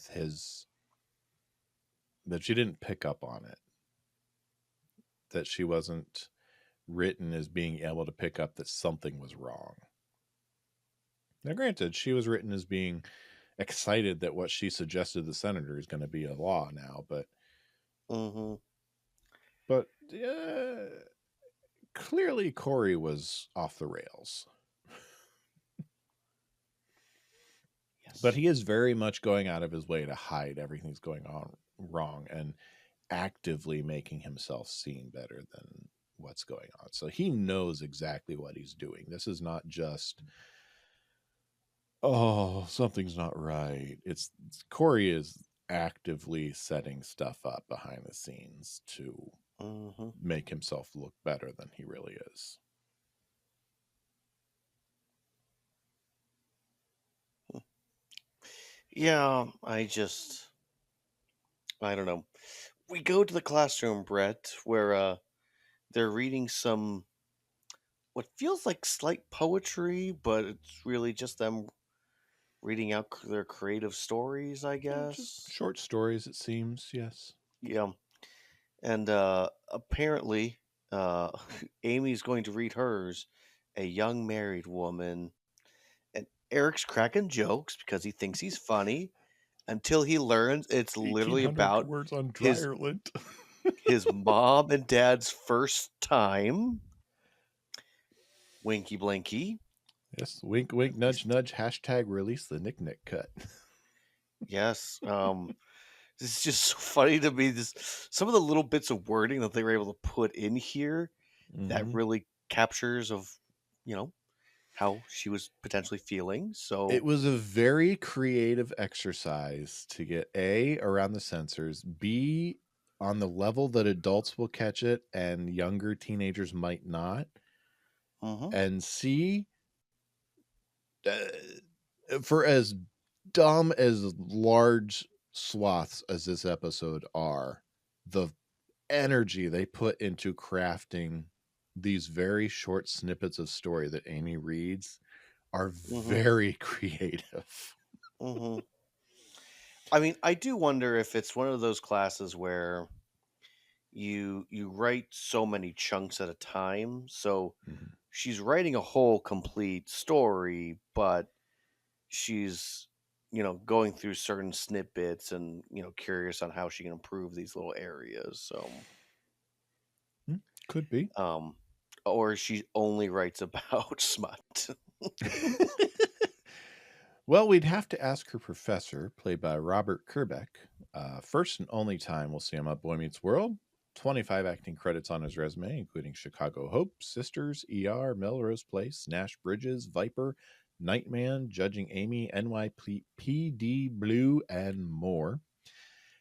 it, that she wasn't written as being able to pick up that something was wrong. Now, granted, she was written as being excited that what she suggested to the senator is going to be a law now, but Mm-hmm. But clearly Cory was off the rails. But Yes. he is very much going out of his way to hide everything's going on wrong and actively making himself seem better than what's going on. So he knows exactly what he's doing. This is not just, oh, something's not right. Cory is actively setting stuff up behind the scenes to Mm-hmm. make himself look better than he really is. Yeah, I don't know. We go to the classroom, Brett, where they're reading some what feels like slight poetry, but it's really just them reading out their creative stories, I Just guess. short stories, it seems. Yes. Yeah, and apparently, uh, Amy's going to read hers, a young married woman, and Eric's cracking jokes because he thinks he's funny until he learns it's literally 1,800 about words on his Dryerland. his mom and dad's first time. Winky blinky. Yes. Wink, wink, nudge, nudge. Hashtag release the Nick Nick cut. Yes. It's just so funny to me. This some of the little bits of wording that they were able to put in here that Mm-hmm. really captures of, you know, how she was potentially feeling. It So, was a very creative exercise to get A, around the censors, B, on the level that adults will catch it and younger teenagers might not, hmm and C, for as dumb as large swaths as this episode are, the energy they put into crafting these very short snippets of story that Amy reads are hmm very creative. hmm I mean, I do wonder if it's one of those classes where you write so many chunks at a time. So Mhm. she's writing a whole complete story, but she's going through certain snippets and curious on how she can improve these little areas. So Could be. um or she only writes about smut. Well, we'd have to ask her professor, played by Robert Kerbeck. First and only time we'll see him on Boy Meets World. 25 acting credits on his resume, including Chicago Hope, Sisters, ER, Melrose Place, Nash Bridges, Viper, Nightman, Judging Amy, NYPD Blue, and more.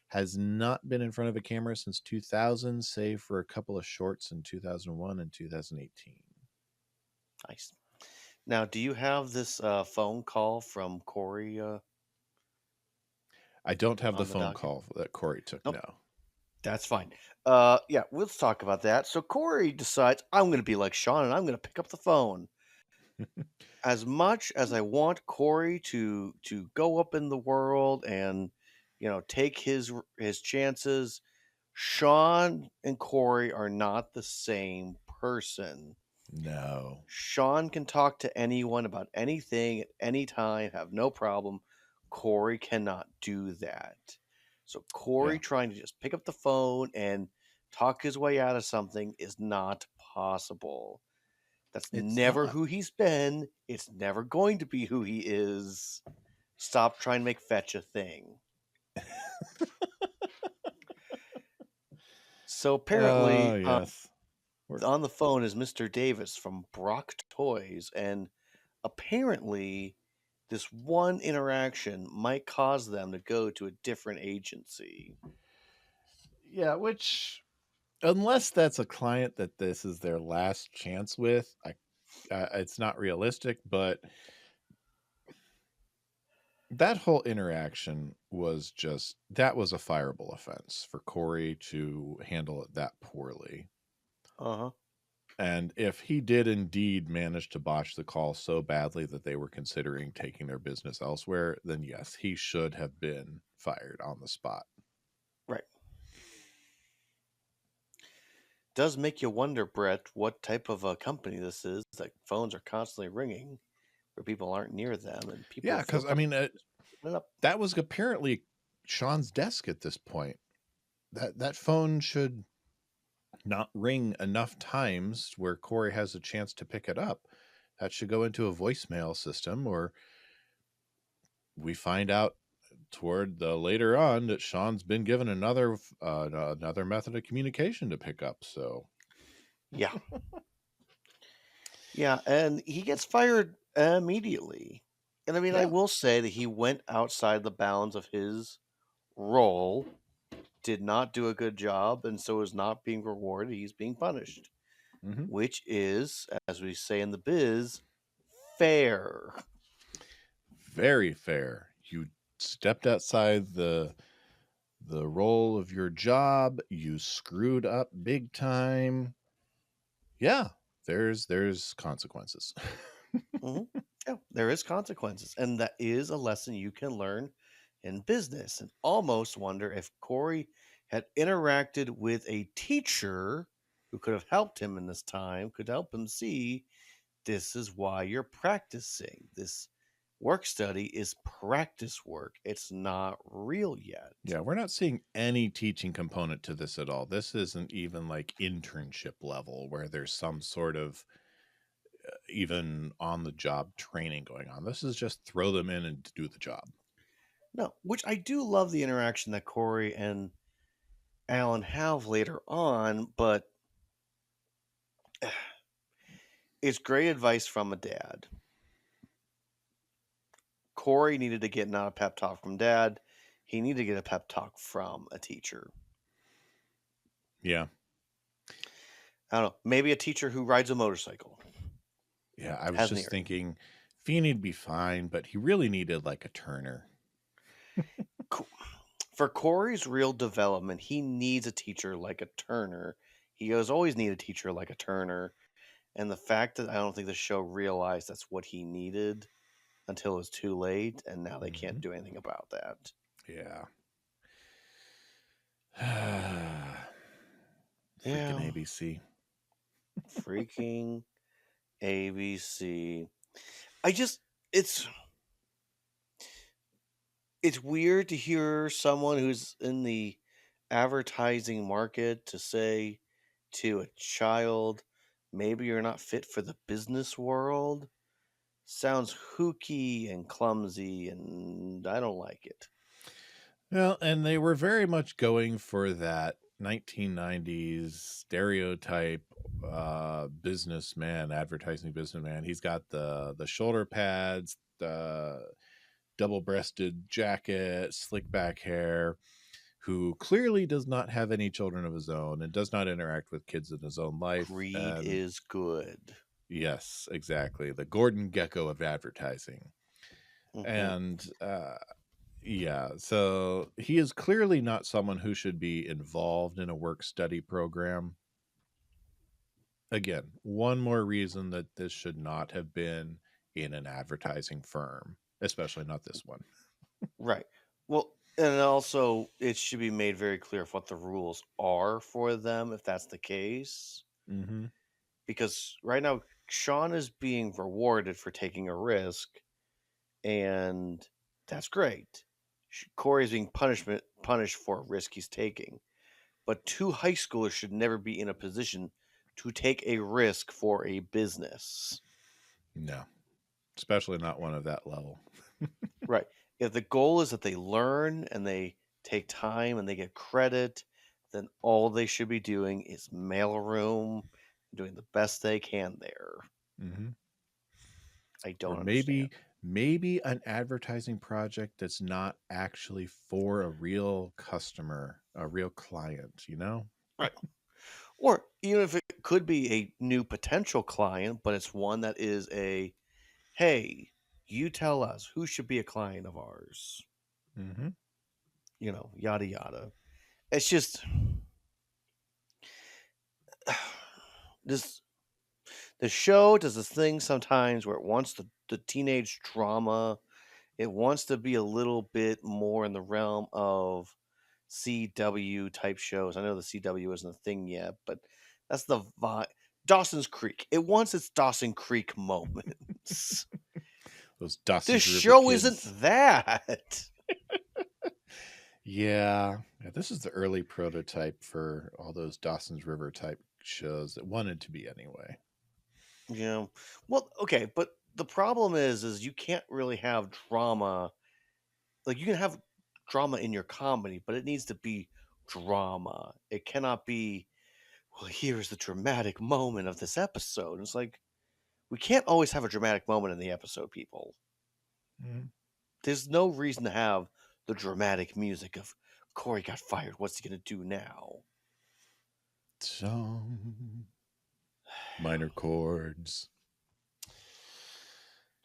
Has not been in front of a camera since 2000, save for a couple of shorts in 2001 and 2018. Nice. Now, do you have this phone call from Cory I don't have the on the phone docket? call that Cory took, Nope, no. that's fine. Yeah, let's talk about that. So Cory decides I'm going to be like Shawn and I'm going to pick up the phone. As much as I want Cory to go up in the world and take his chances, Shawn and Cory are not the same person. No. Shawn can talk to anyone about anything at any time, have no problem. Cory cannot do that. So Yeah. Cory trying to just pick up the phone and talk his way out of something is not possible. That's It's never not. who he's been. It's never going to be who he is. Stop trying to make fetch a thing. So Oh, apparently, yes. We're, on the phone is Mr. Davis from Brock Toys, and apparently, this one interaction might cause them to go to a different agency. yeah, which, unless that's a client that this is their last chance with, it's not realistic, but that whole interaction was that was a fireable offense for Cory to handle it that poorly. Uh huh. And if he did indeed manage to botch the call so badly that they were considering taking their business elsewhere, then yes, he should have been fired on the spot. Right. Does make you wonder, Brett, what type of a company this is that phones are constantly ringing where people aren't near them and Yeah, people feel because I mean, comfortable just picking it up. that was apparently Shawn's desk at this point. That phone should not ring enough times where Cory has a chance to pick it up. That should go into a voicemail system, or we find out toward the later on that Shawn's been given another method of communication to pick up. So Yeah. Yeah, and he gets fired immediately. And I mean, I yeah. will say that he went outside the bounds of his role, did not do a good job, and so is not being rewarded. He's being punished, Mm-hmm. which is, as we say in the biz, fair. Very fair. You stepped outside the role of your job. You screwed up big time. Yeah, there's consequences. Hmm. Yeah, there is consequences, and that is a lesson you can learn in business. And almost wonder if Corey had interacted with a teacher who could have helped him in this time, could help him see this is why you're practicing. This work study is practice work. It's not real yet. Yeah, we're not seeing any teaching component to this at all. This isn't even like internship level where there's some sort of even on the job training going on. This is just throw them in and do the job. No, which I do love the interaction that Corey and Alan have later on, but it's great advice from a dad. Corey needed to get not a pep talk from dad. He needed to get a pep talk from a teacher. Yeah. I don't know, maybe a teacher who rides a motorcycle. Yeah, I was Has an just ear. thinking Feeney'd be fine, but he really needed like a Turner. For Corey's real development, he needs a teacher like a Turner. He has always needed a teacher like a Turner. And the fact that I don't think the show realized that's what he needed until it was too late, and now they can't do anything about that. Yeah. Yeah. Freaking ABC. Freaking ABC. I just it's weird to hear someone who's in the advertising market to say to a child, maybe you're not fit for the business world. Sounds hooky and clumsy, and I don't like it. Well, and they were very much going for that 1990s stereotype businessman, advertising businessman. He's got the shoulder pads, the double-breasted jacket, slick back hair, who clearly does not have any children of his own and does not interact with kids in his own life. Greed And is good. yes, exactly. The Gordon Gekko of advertising. Hmm. And yeah, so he is clearly not someone who should be involved in a work study program. Again, one more reason that this should not have been in an advertising firm, especially not this one. Right. Well, and also it should be made very clear of what the rules are for them if that's the case. Mm-hmm. Because right now, Shawn is being rewarded for taking a risk, and that's great. Corey is being punished for a risk he's taking. But two high schoolers should never be in a position to take a risk for a business. No, especially not one of that level. Right. If the goal is that they learn and they take time and they get credit, then all they should be doing is mailroom, doing the best they can there. Mm-hmm. I don't Or understand. maybe an advertising project that's not actually for a real customer, a real client, you know? Right. Or even if it could be a new potential client, but it's one that is a, hey, you tell us who should be a client of ours. Mm-hmm. Yada yada. It's just this the show does this thing sometimes where it wants the teenage drama. It wants to be a little bit more in the realm of CW type shows. I know the CW isn't a thing yet, but that's the vibe. Dawson's Creek. It wants its Dawson Creek moments. Those This Dawson's River show isn't kids. that. Yeah. Yeah, this is the early prototype for all those Dawson's River type shows that wanted to be anyway. You know, well, okay, but the problem is you can't really have drama. Like you can have drama in your comedy, but it needs to be drama. It cannot be, well, here's the dramatic moment of this episode. It's like we can't always have a dramatic moment in the episode, people. Mhm. There's no reason to have the dramatic music of Cory got fired. What's he gonna do now? Some minor chords.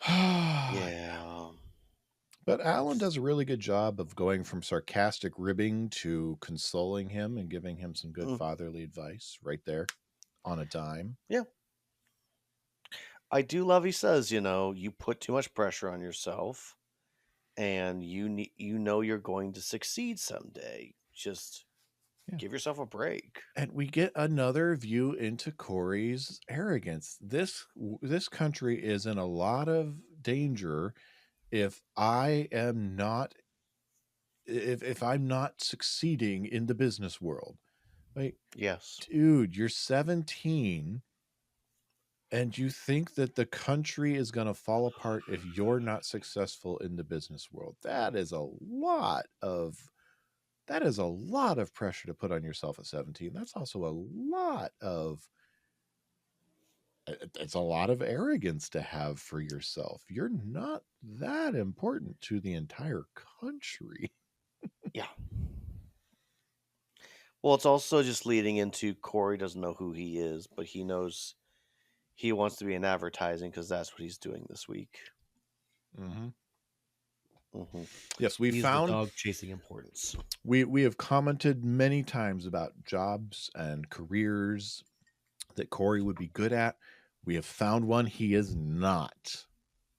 Yeah. But Alan does a really good job of going from sarcastic ribbing to consoling him and giving him some good Mm, fatherly advice right there on a dime. yeah. I do love he says, you put too much pressure on yourself and you're going to succeed someday. Just Yeah. give yourself a break. And we get another view into Cory's arrogance. This country is in a lot of danger if I am not if I'm not succeeding in the business world. Like, Yes. dude, you're 17 and you think that the country is going to fall apart if you're not successful in the business world. That is a lot of pressure to put on yourself at 17. That's also a lot of it's a lot of arrogance to have for yourself. You're not that important to the entire country. Yeah. Well, it's also just leading into Cory doesn't know who he is, but he knows he wants to be in advertising because that's what he's doing this week. Mm-hmm. Hmm. Yes, we He's the found dog chasing importance. we have commented many times about jobs and careers that Cory would be good at. We have found one he is not.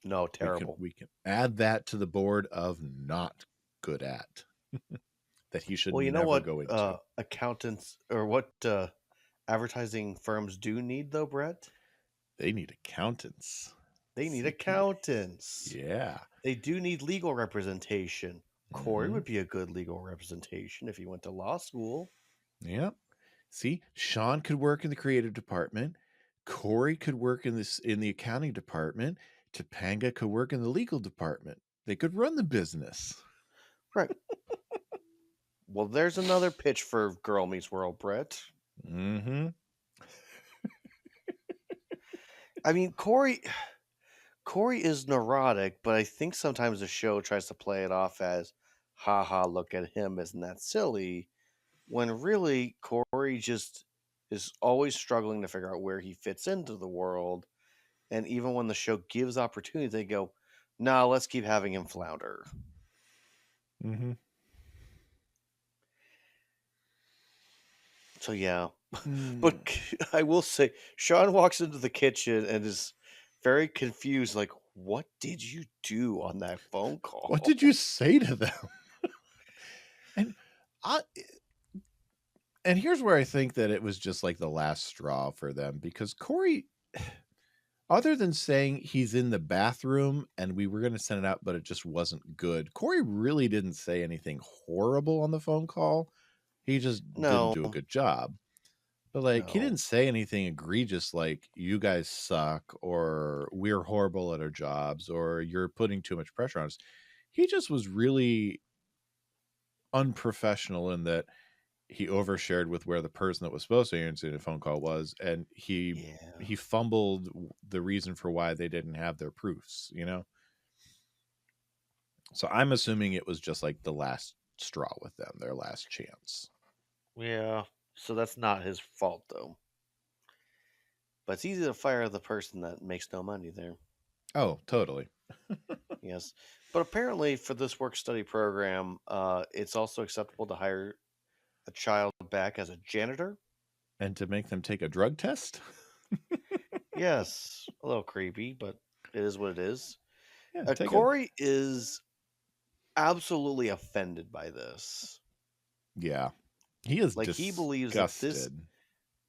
No, terrible. We can add that to the board of not good at that he should Well, you know never what go into. accountants or what advertising firms do need, though, Brett? They need accountants. They need CPA. accountants. Yeah. They do need legal representation. Cory Mm-hmm. would be a good legal representation if he went to law school. Yep. See, Shawn could work in the creative department. Cory could work in the accounting department. Topanga could work in the legal department. They could run the business. Right. Well, there's another pitch for Girl Meets World, Brett. Mm-hmm. I mean, Cory is neurotic, but I think sometimes the show tries to play it off as, haha, look at him, isn't that silly? When really, Cory just is always struggling to figure out where he fits into the world. And even when the show gives opportunity, they go, no, let's keep having him flounder. Mm-hmm. So, yeah. Mm. But I will say, Shawn walks into the kitchen and is very confused, like, what did you do on that phone call? What did you say to them? and I and here's where I think that it was just like the last straw for them, because Cory, other than saying he's in the bathroom and we were going to send it out, but it just wasn't good, Cory really didn't say anything horrible on the phone call. He just didn't No, do a good job. But like, he no. didn't say anything egregious like you guys suck or we're horrible at our jobs or you're putting too much pressure on us. He just was really unprofessional in that he overshared with where the person that was supposed to answer the phone call was, and Yeah. he fumbled the reason for why they didn't have their proofs, you know? So I'm assuming it was just like the last straw with them, their last chance. Yeah. So that's not his fault, though. But it's easy to fire the person that makes no money there. Oh, totally. Yes. But apparently, for this work study program, it's also acceptable to hire a child back as a janitor. And to make them take a drug test? Yes. A little creepy, but it is what it is. Yeah, Cory is absolutely offended by this. Yeah. He is Like, he believes that this disgusted.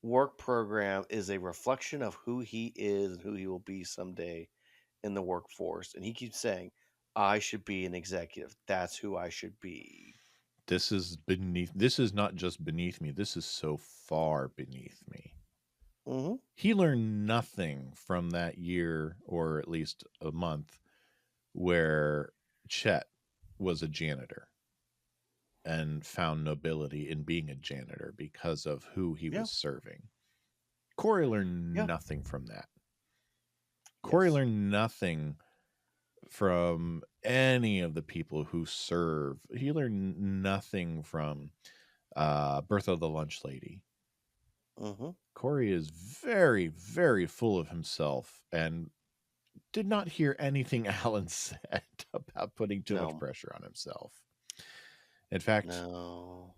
work program is a reflection of who he is and who he will be someday in the workforce. And he keeps saying, I should be an executive. That's who I should be. this is beneath. This is not just beneath me. This is so far beneath me. Mm-hmm. He learned nothing from that year, or at least a month, where Chet was a janitor and found nobility in being a janitor because of who he Yeah. was serving. Cory learned Yeah. nothing from that. Cory Yes. learned nothing from any of the people who serve. He learned nothing from Bertha the lunch lady. Mm-hmm. Cory is very, very full of himself and did not hear anything Alan said about putting too much No. pressure on himself. In fact, No.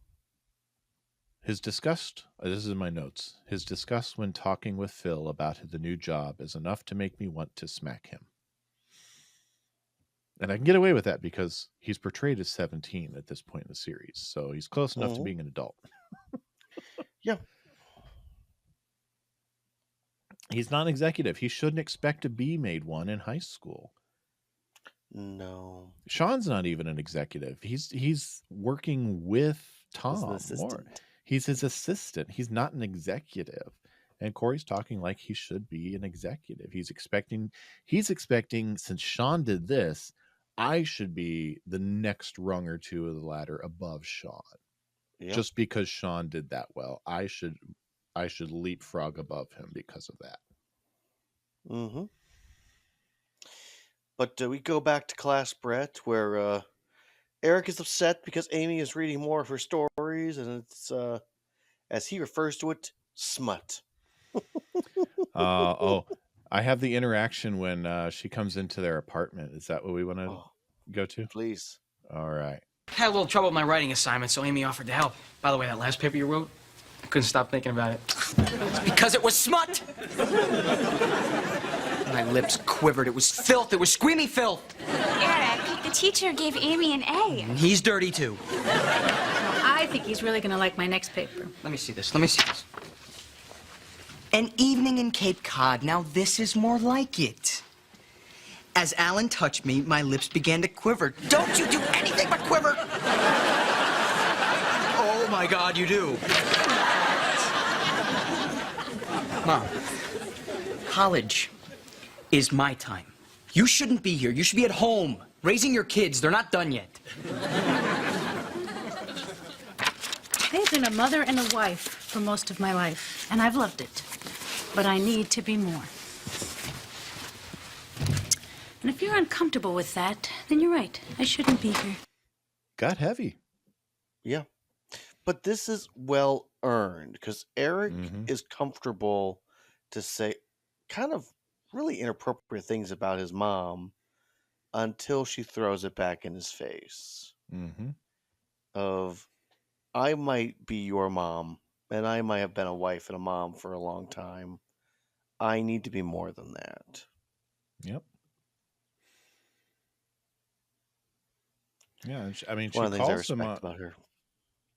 his disgust, this is in my notes, his disgust when talking with Phil about the new job is enough to make me want to smack him. And I can get away with that because he's portrayed as 17 at this point in the series. So he's close enough to being an adult. Yeah. He's not an executive. He shouldn't expect to be made one in high school. No. Shawn's not even an executive. He's working with As Tom an more. assistant. He's his assistant. He's not an executive. And Cory's talking like he should be an executive. He's expecting, since Shawn did this, I should be the next rung or two of the ladder above Shawn. Yeah. Just because Shawn did that well, I should leapfrog above him because of that. Mm-hmm. But we go back to class, Brett, where Eric is upset because Amy is reading more of her stories, and it's, as he refers to it, smut. I have the interaction when she comes into their apartment. Is that what we want to go to? Please. All right. Had a little trouble with my writing assignment, so Amy offered to help. By the way, that last paper you wrote, I couldn't stop thinking about it. It's because it was smut! My lips quivered. It was filth. It was screamy filth. Eric, the teacher gave Amy an A. And he's dirty, too. I think he's really going to like my next paper. Let me see this. An evening in Cape Cod. Now, this is more like it. As Alan touched me, my lips began to quiver. Don't you do anything but quiver! Oh, my God, you do. Mom, college is my time. You shouldn't be here. You should be at home, raising your kids. They're not done yet. I've been a mother and a wife for most of my life, and I've loved it. But I need to be more. And if you're uncomfortable with that, then you're right. I shouldn't be here. Got heavy. Yeah. But this is well earned because Eric is comfortable to say kind of really inappropriate things about his mom until she throws it back in his face. Of, I might be your mom, and I might have been a wife and a mom for a long time. I need to be more than that. Yep. Yeah, she One of the things I calls him respect about her.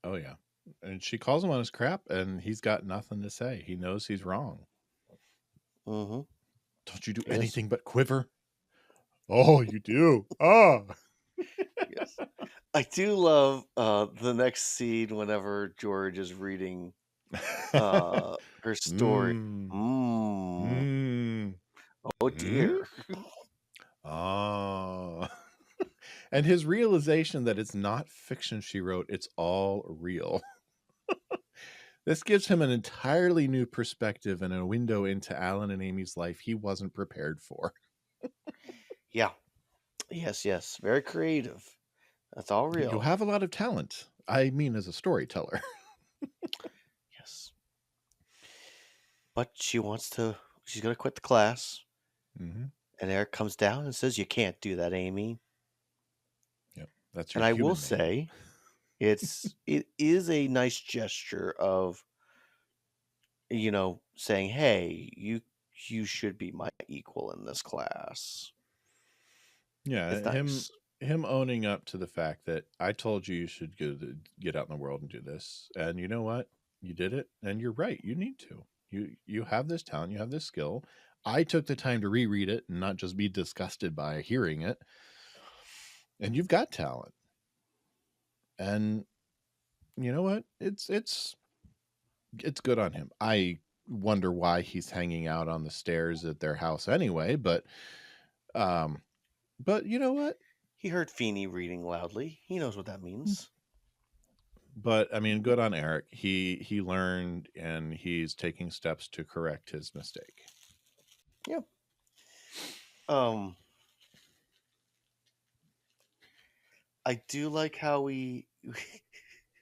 Oh yeah, and she calls him on his crap, and he's got nothing to say. He knows he's wrong. Mm-hmm. Don't you do anything but quiver? Oh, you do. Yes. I do love the next scene whenever George is reading her story. Oh dear. And his realization that it's not fiction she wrote, it's all real. This gives him an entirely new perspective and a window into Alan and Amy's life he wasn't prepared for. Yeah. Yes. Very creative. That's all real. You have a lot of talent. I mean, as a storyteller. Yes. But she's going to quit the class. And Eric comes down and says, "You can't do that, Amy." Yep. That's your And I human will name. say, it is a nice gesture of, saying, "Hey, you should be my equal in this class." Yeah, It's nice. him owning up to the fact that I told you should get out in the world and do this, and you know what? You did it, and you're right. You need to. You have this talent, you have this skill. I took the time to reread it and not just be disgusted by hearing it. And you've got talent. And you know what? It's good on him. I wonder why he's hanging out on the stairs at their house anyway, um but you know what? He heard Feeney reading loudly. He knows what that means. But I mean, good on Eric. He learned and he's taking steps to correct his mistake. Yep. I do like how we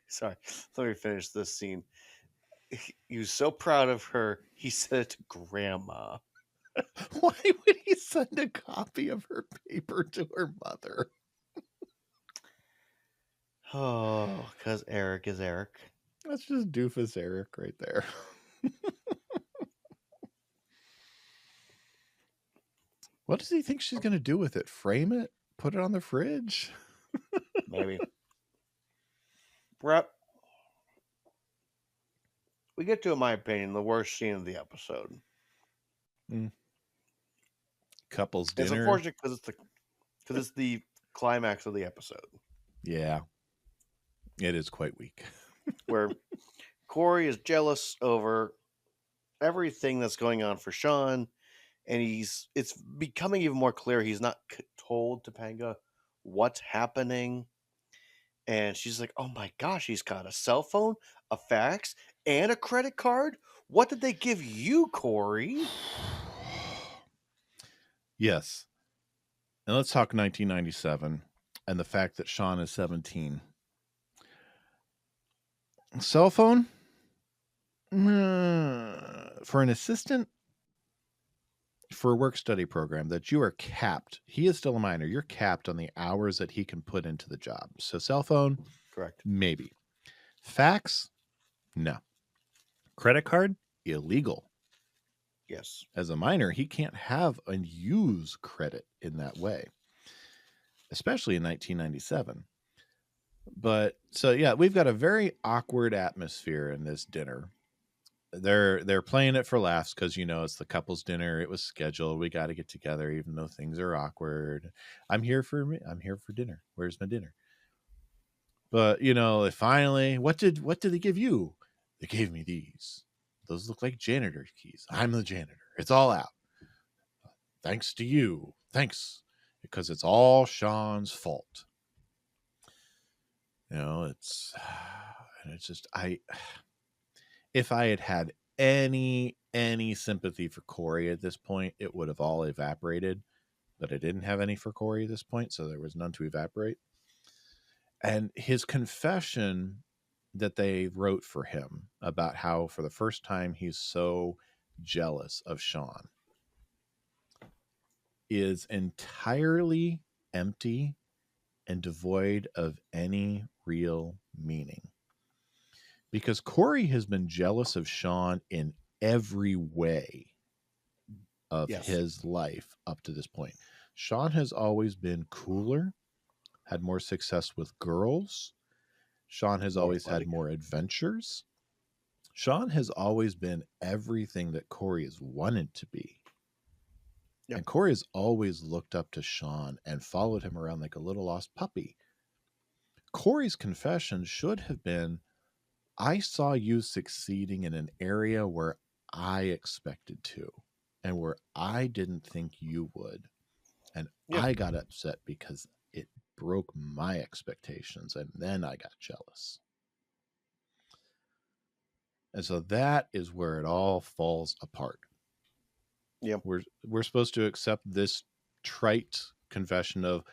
sorry, let me finish this scene. He was so proud of her, he said it to Grandma. Why would he send a copy of her paper to her mother? Oh, because Eric is Eric. That's just doofus Eric right there. What does he think she's going to do with it? Frame it? Put it on the fridge? Maybe. Brett, we get to, in my opinion, the worst scene of the episode. Couples It's dinner. unfortunate because it's the climax of the episode. Yeah. It is quite weak. Where Cory is jealous over everything that's going on for Shawn, and it's becoming even more clear he's not told Topanga what's happening. And she's like, oh my gosh, he's got a cell phone, a fax, and a credit card? What did they give you, Cory? Yes. And let's talk 1997 and the fact that Shawn is 17. Cell phone? For an assistant for a work study program that you are capped. He is still a minor. You're capped on the hours that he can put into the job. So cell phone? Correct. Maybe. Fax? No. Credit card? Illegal. Yes. As a minor, he can't have and use credit in that way, especially in 1997. But so yeah, we've got a very awkward atmosphere in this dinner. They're playing it for laughs because it's the couple's dinner. It was scheduled. We got to get together, even though things are awkward. I'm here for dinner. Where's my dinner? But finally, what did they give you? They gave me these. Those look like janitor keys. I'm the janitor. It's all out. Thanks to you. Thanks. Because it's all Shawn's fault. It's just, if I had any sympathy for Cory at this point, it would have all evaporated. But I didn't have any for Cory at this point, so there was none to evaporate. And his confession that they wrote for him about how for the first time he's so jealous of Shawn is entirely empty and devoid of any real meaning. Because Cory has been jealous of Shawn in every way of his life up to this point. Shawn has always been cooler, had more success with girls. Shawn has always had more adventures. Shawn has always been everything that Cory has wanted to be. Yep. And Cory has always looked up to Shawn and followed him around like a little lost puppy. Cory's confession should have been, I saw you succeeding in an area where I expected to and where I didn't think you would. And I got upset because it broke my expectations, and then I got jealous. And so that is where it all falls apart. Yeah. We're supposed to accept this trite confession of,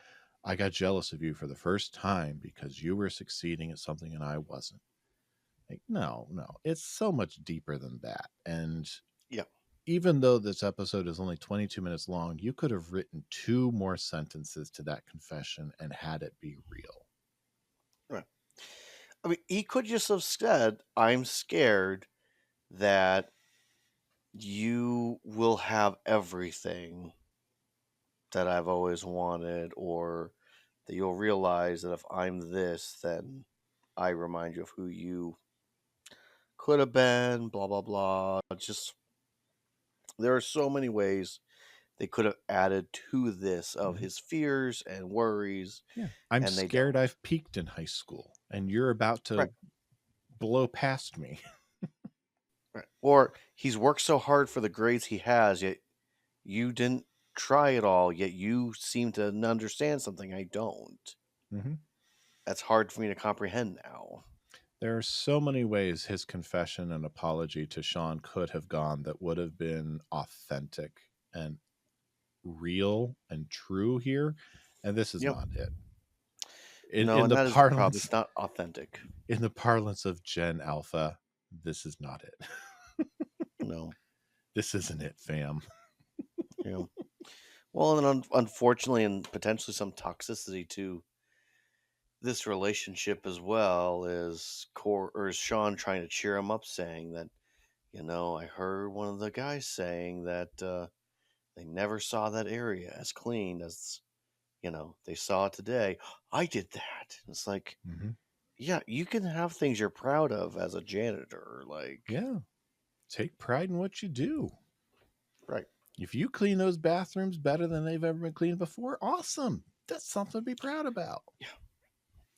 I got jealous of you for the first time because you were succeeding at something and I wasn't. Like, no, it's so much deeper than that. And even though this episode is only 22 minutes long, you could have written 2 more sentences to that confession and had it be real. Right. I mean, he could just have said, I'm scared that you will have everything that I've always wanted, or that you'll realize that if I'm this, then I remind you of who you could have been, blah, blah, blah. Just, there are so many ways they could have added to this of his fears and worries. Yeah. I'm scared I've peaked in high school and you're about to blow past me. Right. Or he's worked so hard for the grades he has, yet you didn't try it all, yet you seem to understand something I don't. Mhm. That's hard for me to comprehend now. There are so many ways his confession and apology to Shawn could have gone that would have been authentic and real and true here, and this is Yep. not it. No, In and the that is the problem. parlance It's not authentic. in the parlance of Gen Alpha, this is not it. No. This isn't it, fam. Yeah. Well, and unfortunately, and potentially some toxicity to this relationship as well is Shawn trying to cheer him up, saying that, I heard one of the guys saying that they never saw that area as clean as, they saw it today. I did that. It's like, Mm-hmm. yeah, you can have things you're proud of as a janitor. Like, Yeah. Take pride in what you do. right. If you clean those bathrooms better than they've ever been cleaned before, awesome. That's something to be proud about. Yeah.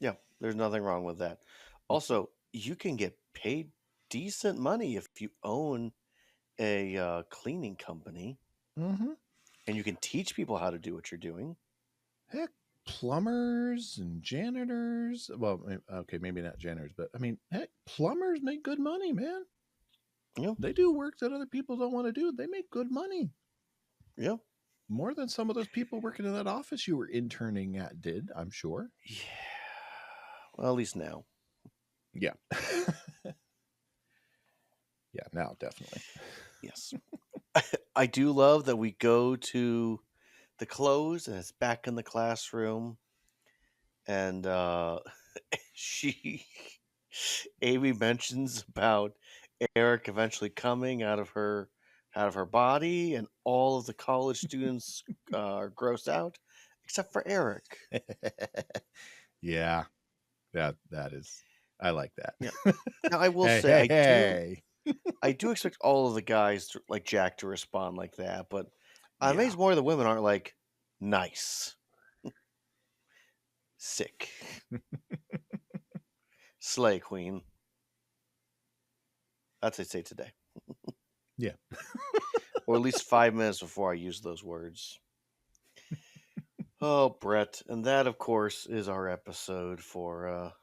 Yeah. There's nothing wrong with that. Also, you can get paid decent money if you own a cleaning company Mm-hmm. and you can teach people how to do what you're doing. Heck, plumbers and janitors. Well, okay, maybe not janitors, but I mean, heck, plumbers make good money, man. Yeah. They do work that other people don't want to do. They make good money. Yeah. More than some of those people working in that office you were interning at did, I'm sure. Yeah. Well, at least now. Yeah. Yeah, now definitely. Yes. I do love that we go to the close and it's back in the classroom and she Amy mentions about Eric eventually coming out of her body and all of the college students are grossed out except for Eric. Yeah. That is, I like that. Yeah. Now I will Hey, say hey, hey. I do expect all of the guys like Jack to respond like that, but I'm Yeah. amazed more of the women aren't like nice. Sick. Slay Queen. That's what I say today. Yeah. Or at least 5 minutes before I use those words. Oh, Brett. And that, of course, is our episode for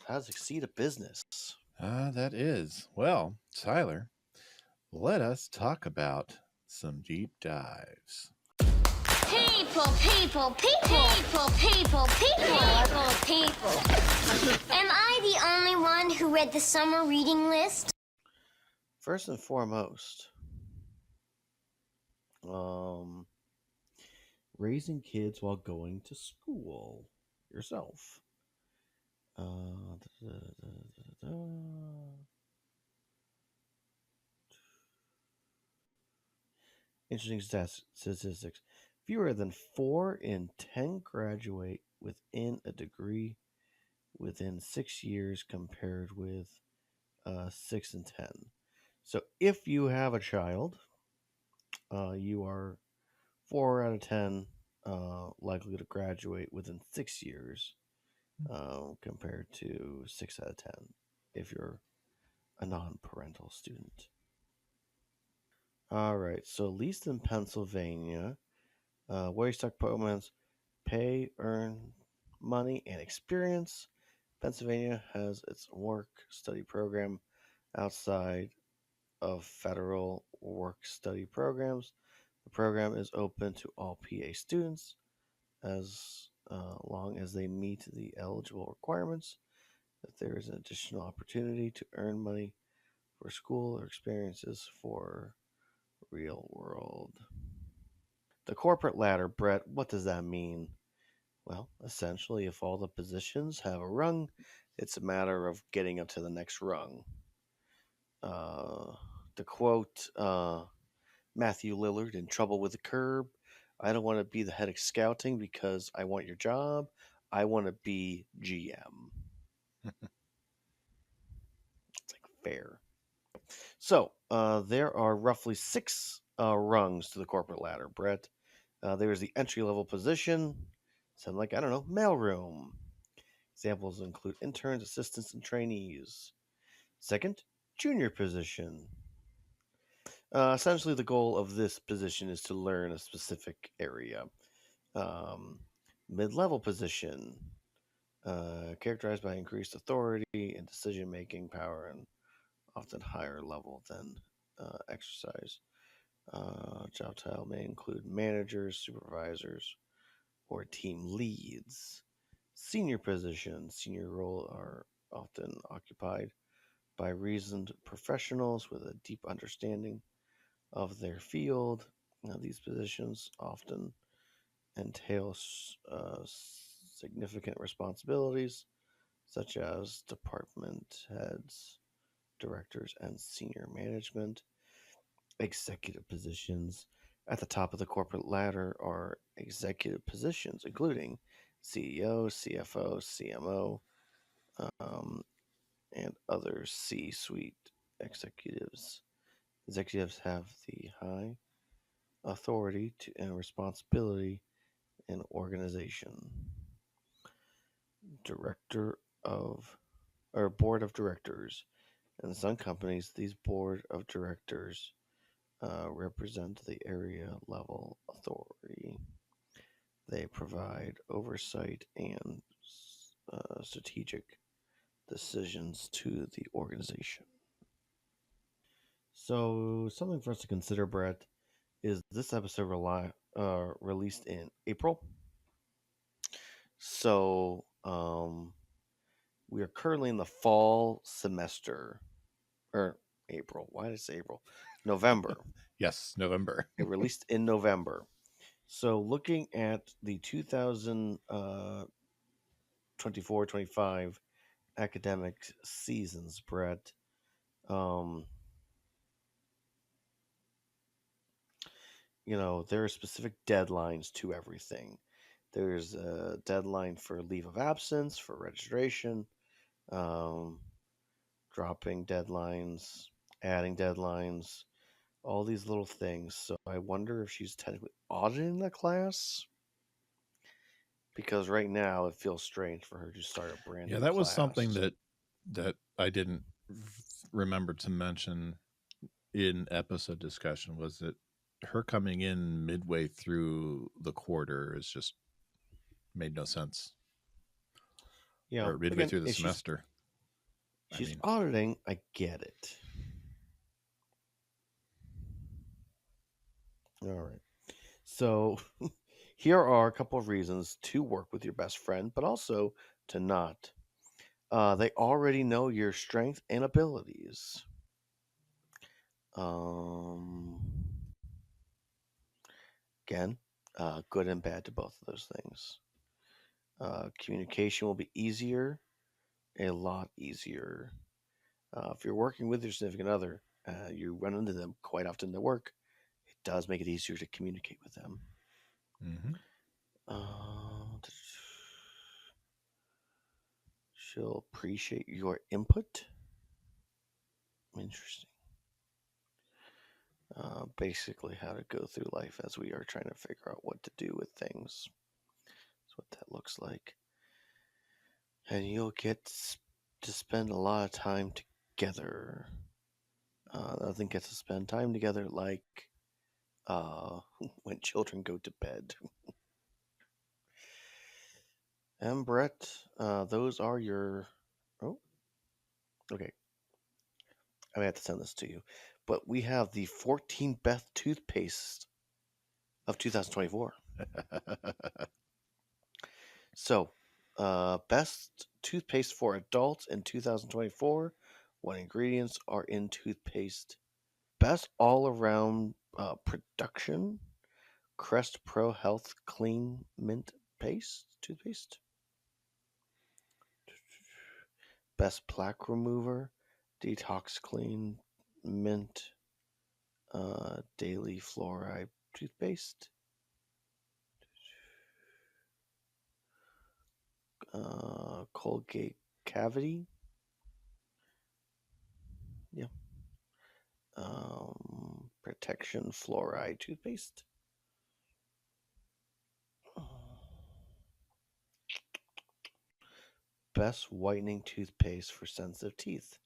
how to succeed at business. That is. Well, Tyler, let us talk about some deep dives. People, people, people, people, people, people, people. Am I the only one who read the summer reading list? First and foremost, raising kids while going to school yourself. Da, da, da, da. Interesting statistics. Fewer than 4 in 10 graduate within a degree within 6 years compared with 6 in 10. So if you have a child, you are 4 out of 10 likely to graduate within 6 years compared to 6 out of 10 if you're a non parental student. All right, so at least in Pennsylvania, wage stock programs pay, earn money, and experience. Pennsylvania has its work study program outside of federal work study programs. The program is open to all PA students as long as they meet the eligible requirements. If there is an additional opportunity to earn money for school or experiences for real world. The corporate ladder, Brett, what does that mean? Well, essentially, if all the positions have a rung, it's a matter of getting up to the next rung. To quote Matthew Lillard in Trouble with the Curb, I don't want to be the head of scouting because I want your job. I want to be GM. It's like fair. So there are roughly 6 rungs to the corporate ladder, Brett. There is the entry level position. Sound like, I don't know, mailroom. Examples include interns, assistants, and trainees. Second, junior position. Essentially, the goal of this position is to learn a specific area. Um, Mid-level position, characterized by increased authority and decision-making power, and often higher level than exercise. Job title may include managers, supervisors, or team leads. Senior positions, senior role are often occupied by reasoned professionals with a deep understanding of their field. Now, these positions often entail significant responsibilities, such as department heads, directors, and senior management. Executive positions at the top of the corporate ladder are executive positions, including CEO, CFO, CMO, um, and other C suite executives. Executives have the high authority and responsibility in organization. Director of or board of directors. In some companies, these board of directors represent the area level authority. They provide oversight and strategic decisions to the organization. So, something for us to consider, Brett, is this episode released in April. So, we are currently in the fall semester, or April. Why did I say April? November. Yes, November. It released in November. So, looking at the 2024-25 academic seasons, Brett, there are specific deadlines to everything. There's a deadline for leave of absence, for registration, um, dropping deadlines, adding deadlines, all these little things. So I wonder if she's technically auditing the class, because right now it feels strange for her to start a brand Yeah, new that was something class. that I didn't remember to mention in episode discussion, was that her coming in midway through the quarter is just made no sense. Or midway Again, through the if semester. she's auditing, I get it. All right. So here are a couple of reasons to work with your best friend, but also to not. They already know your strength and abilities. Um, Again, good and bad to both of those things. Communication will be easier, a lot easier. If you're working with your significant other, you run into them quite often at work. It does make it easier to communicate with them. Mm-hmm. She'll appreciate your input. Interesting. Basically, how to go through life as we are trying to figure out what to do with things. That's what that looks like. And you'll get to spend a lot of time together. Nothing gets to spend time together like when children go to bed. And Brett, those are your. Oh, okay. I may have to send this to you. But we have the 14 best toothpaste of 2024. So, best toothpaste for adults in 2024. What ingredients are in toothpaste? Best all around production. Crest Pro Health Clean Mint toothpaste. Best plaque remover. Detox Clean Mint Daily Fluoride toothpaste. Colgate Cavity. Yeah. Protection Fluoride toothpaste. best whitening toothpaste for sensitive teeth.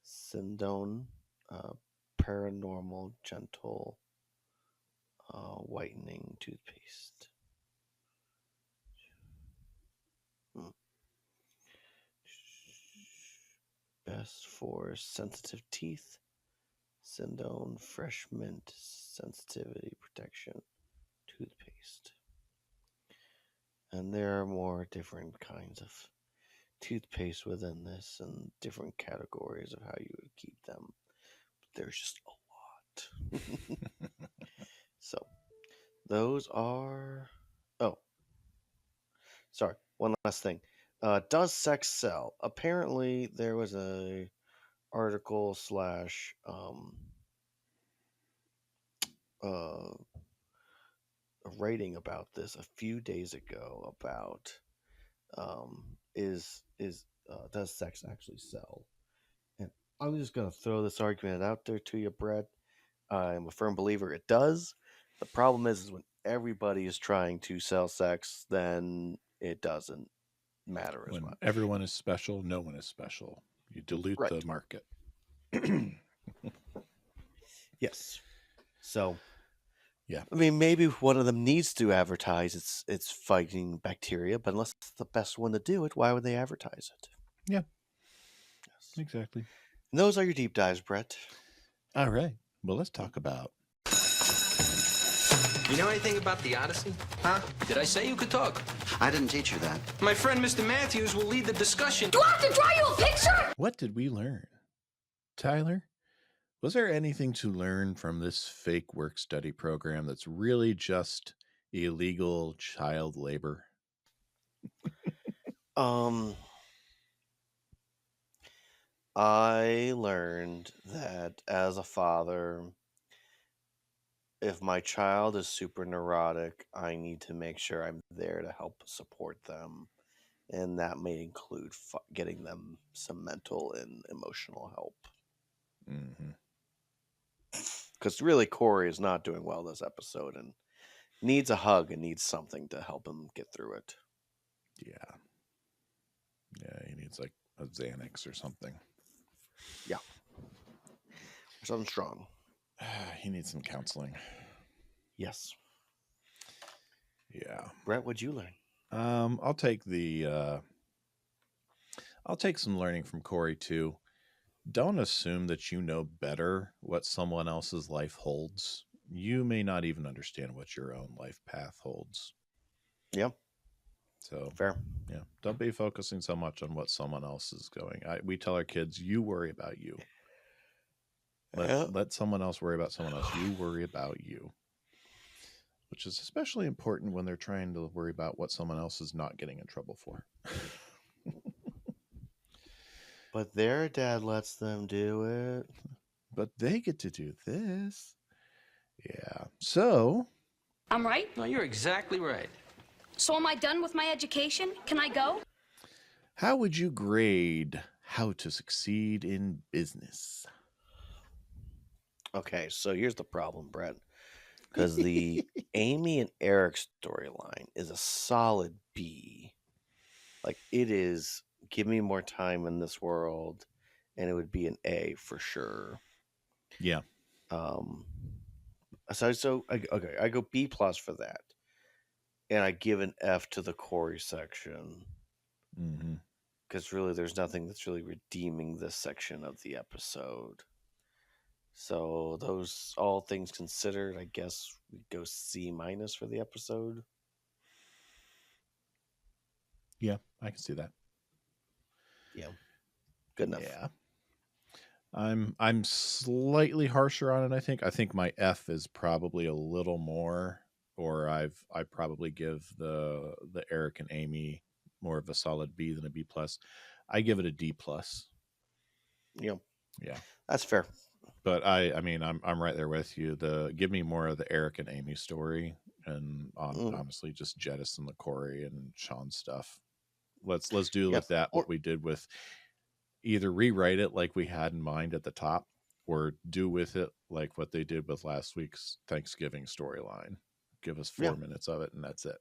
Sindone, uh, paranormal gentle whitening toothpaste. Hmm. Best for sensitive teeth. Sindone Fresh Mint Sensitivity Protection Toothpaste. And there are more different kinds of toothpaste within this and different categories of how you would keep them. There's just a lot. So, those are. Oh, sorry. One last thing. Does sex sell? Apparently, there was a article slash uh, a writing about this a few days ago about does sex actually sell? And I'm just gonna throw this argument out there to you, Brett. I'm a firm believer it does. The problem is when everybody is trying to sell sex, then it doesn't matter as When much. everyone is special, no one is special. You dilute the Right. market. Yes. So, Yeah. I mean, maybe one of them needs to advertise it's fighting bacteria, but unless it's the best one to do it, why would they advertise it? Yeah, Yes. exactly. And those are your deep dives, Brett. All right. Well, let's talk about. You know anything about the Odyssey? Huh? Did I say you could talk? I didn't teach her that. My friend Mr. Matthews will lead the discussion. Do I have to draw you a picture? What did we learn? Tyler, was there anything to learn from this fake work study program that's really just illegal child labor? I learned that as a father, if my child is super neurotic, I need to make sure I'm there to help support them. And that may include getting them some mental and emotional help. Mm-hmm. Because really, Cory is not doing well this episode and needs a hug and needs something to help him get through it. Yeah. Yeah, he needs like a Xanax or something. Yeah. Or something strong. He needs some counseling. Yes. Yeah. Brett, what'd you learn? I'll take some learning from Cory too. Don't assume that you know better what someone else's life holds. You may not even understand what your own life path holds. Yep. So Fair. yeah, don't be focusing so much on what someone else is going. We tell our kids, you worry about you. Let someone else worry about someone else. You worry about you. Which is especially important when they're trying to worry about what someone else is not getting in trouble for. But their dad lets them do it. But they get to do this. Yeah. So. I'm right? No, you're exactly right. So am I done with my education? Can I go? How would you grade How to Succeed in Business? Okay, so here's the problem, Brett. Because the Amy and Eric storyline is a solid B. Like, it is, give me more time in this world, and it would be an A for sure. Yeah. I go B plus for that. And I give an F to the Cory section. Mm-hmm. Because really, there's nothing that's really redeeming this section of the episode. So those all things considered, I guess we go C minus for the episode. Yeah, I can see that. Yeah, good enough. Yeah, I'm slightly harsher on it. I think my F is probably a little more, or I probably give the Eric and Amy more of a solid B than a B plus. I give it a D plus. Yeah, that's fair. But I mean, I'm right there with you. Give me more of the Eric and Amy story, and honestly, just jettison the Cory and Shawn stuff. Let's do with that what we did with. Either rewrite it like we had in mind at the top, or do with it like what they did with last week's Thanksgiving storyline. Give us 4 minutes of it, and that's it.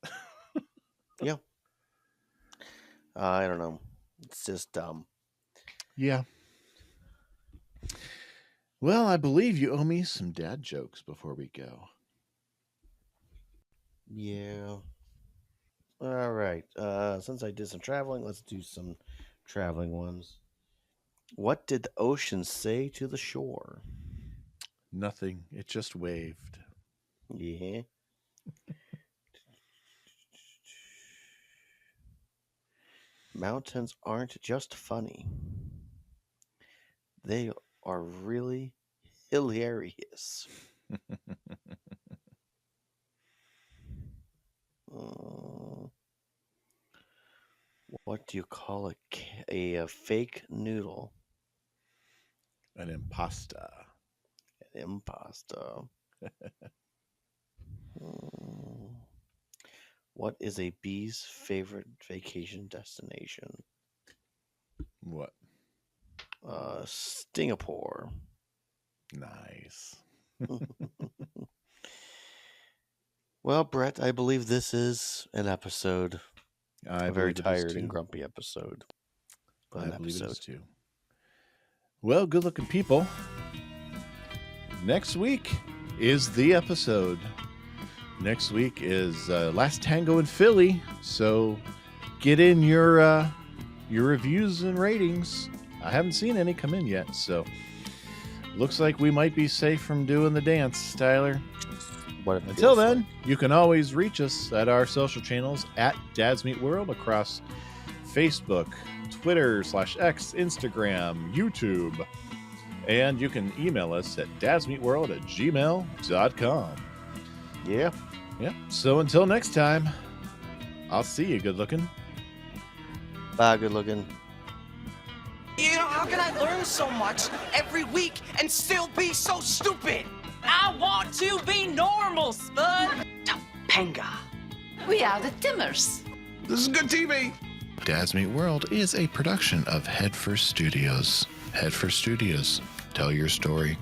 Yeah. I don't know. It's just dumb. Yeah. Well, I believe you owe me some dad jokes before we go. Yeah. All right. Since I did some traveling, let's do some traveling ones. What did the ocean say to the shore? Nothing. It just waved. Yeah. Mountains aren't just funny. They are really hilarious. Uh, what do you call a fake noodle? An impasta. An impasta. Hmm. What is a bee's favorite vacation destination? What? Singapore. Nice. Well, Brett, I believe this is an episode. A very believe it is tired and too. grumpy episode. But I an believe it is episode. too. Well, good looking people. Next week is the episode. Next week is Last Tango in Philly. So get in your reviews and ratings. I haven't seen any come in yet, so looks like we might be safe from doing the dance, Tyler. What it Until feels then, like. you can always reach us at our social channels at Dads Meet World across Facebook, Twitter /X, Instagram, YouTube. And you can email us at dadsmeetworld@gmail.com. Yeah. Yeah. So until next time, I'll see you, good looking. Bye, good looking. You know, how can I learn so much every week and still be so stupid? I want to be normal, Spud. Topanga. We are the Timmers. This is good TV. Dads Meet World is a production of Headfirst Studios. Headfirst Studios. Tell your story.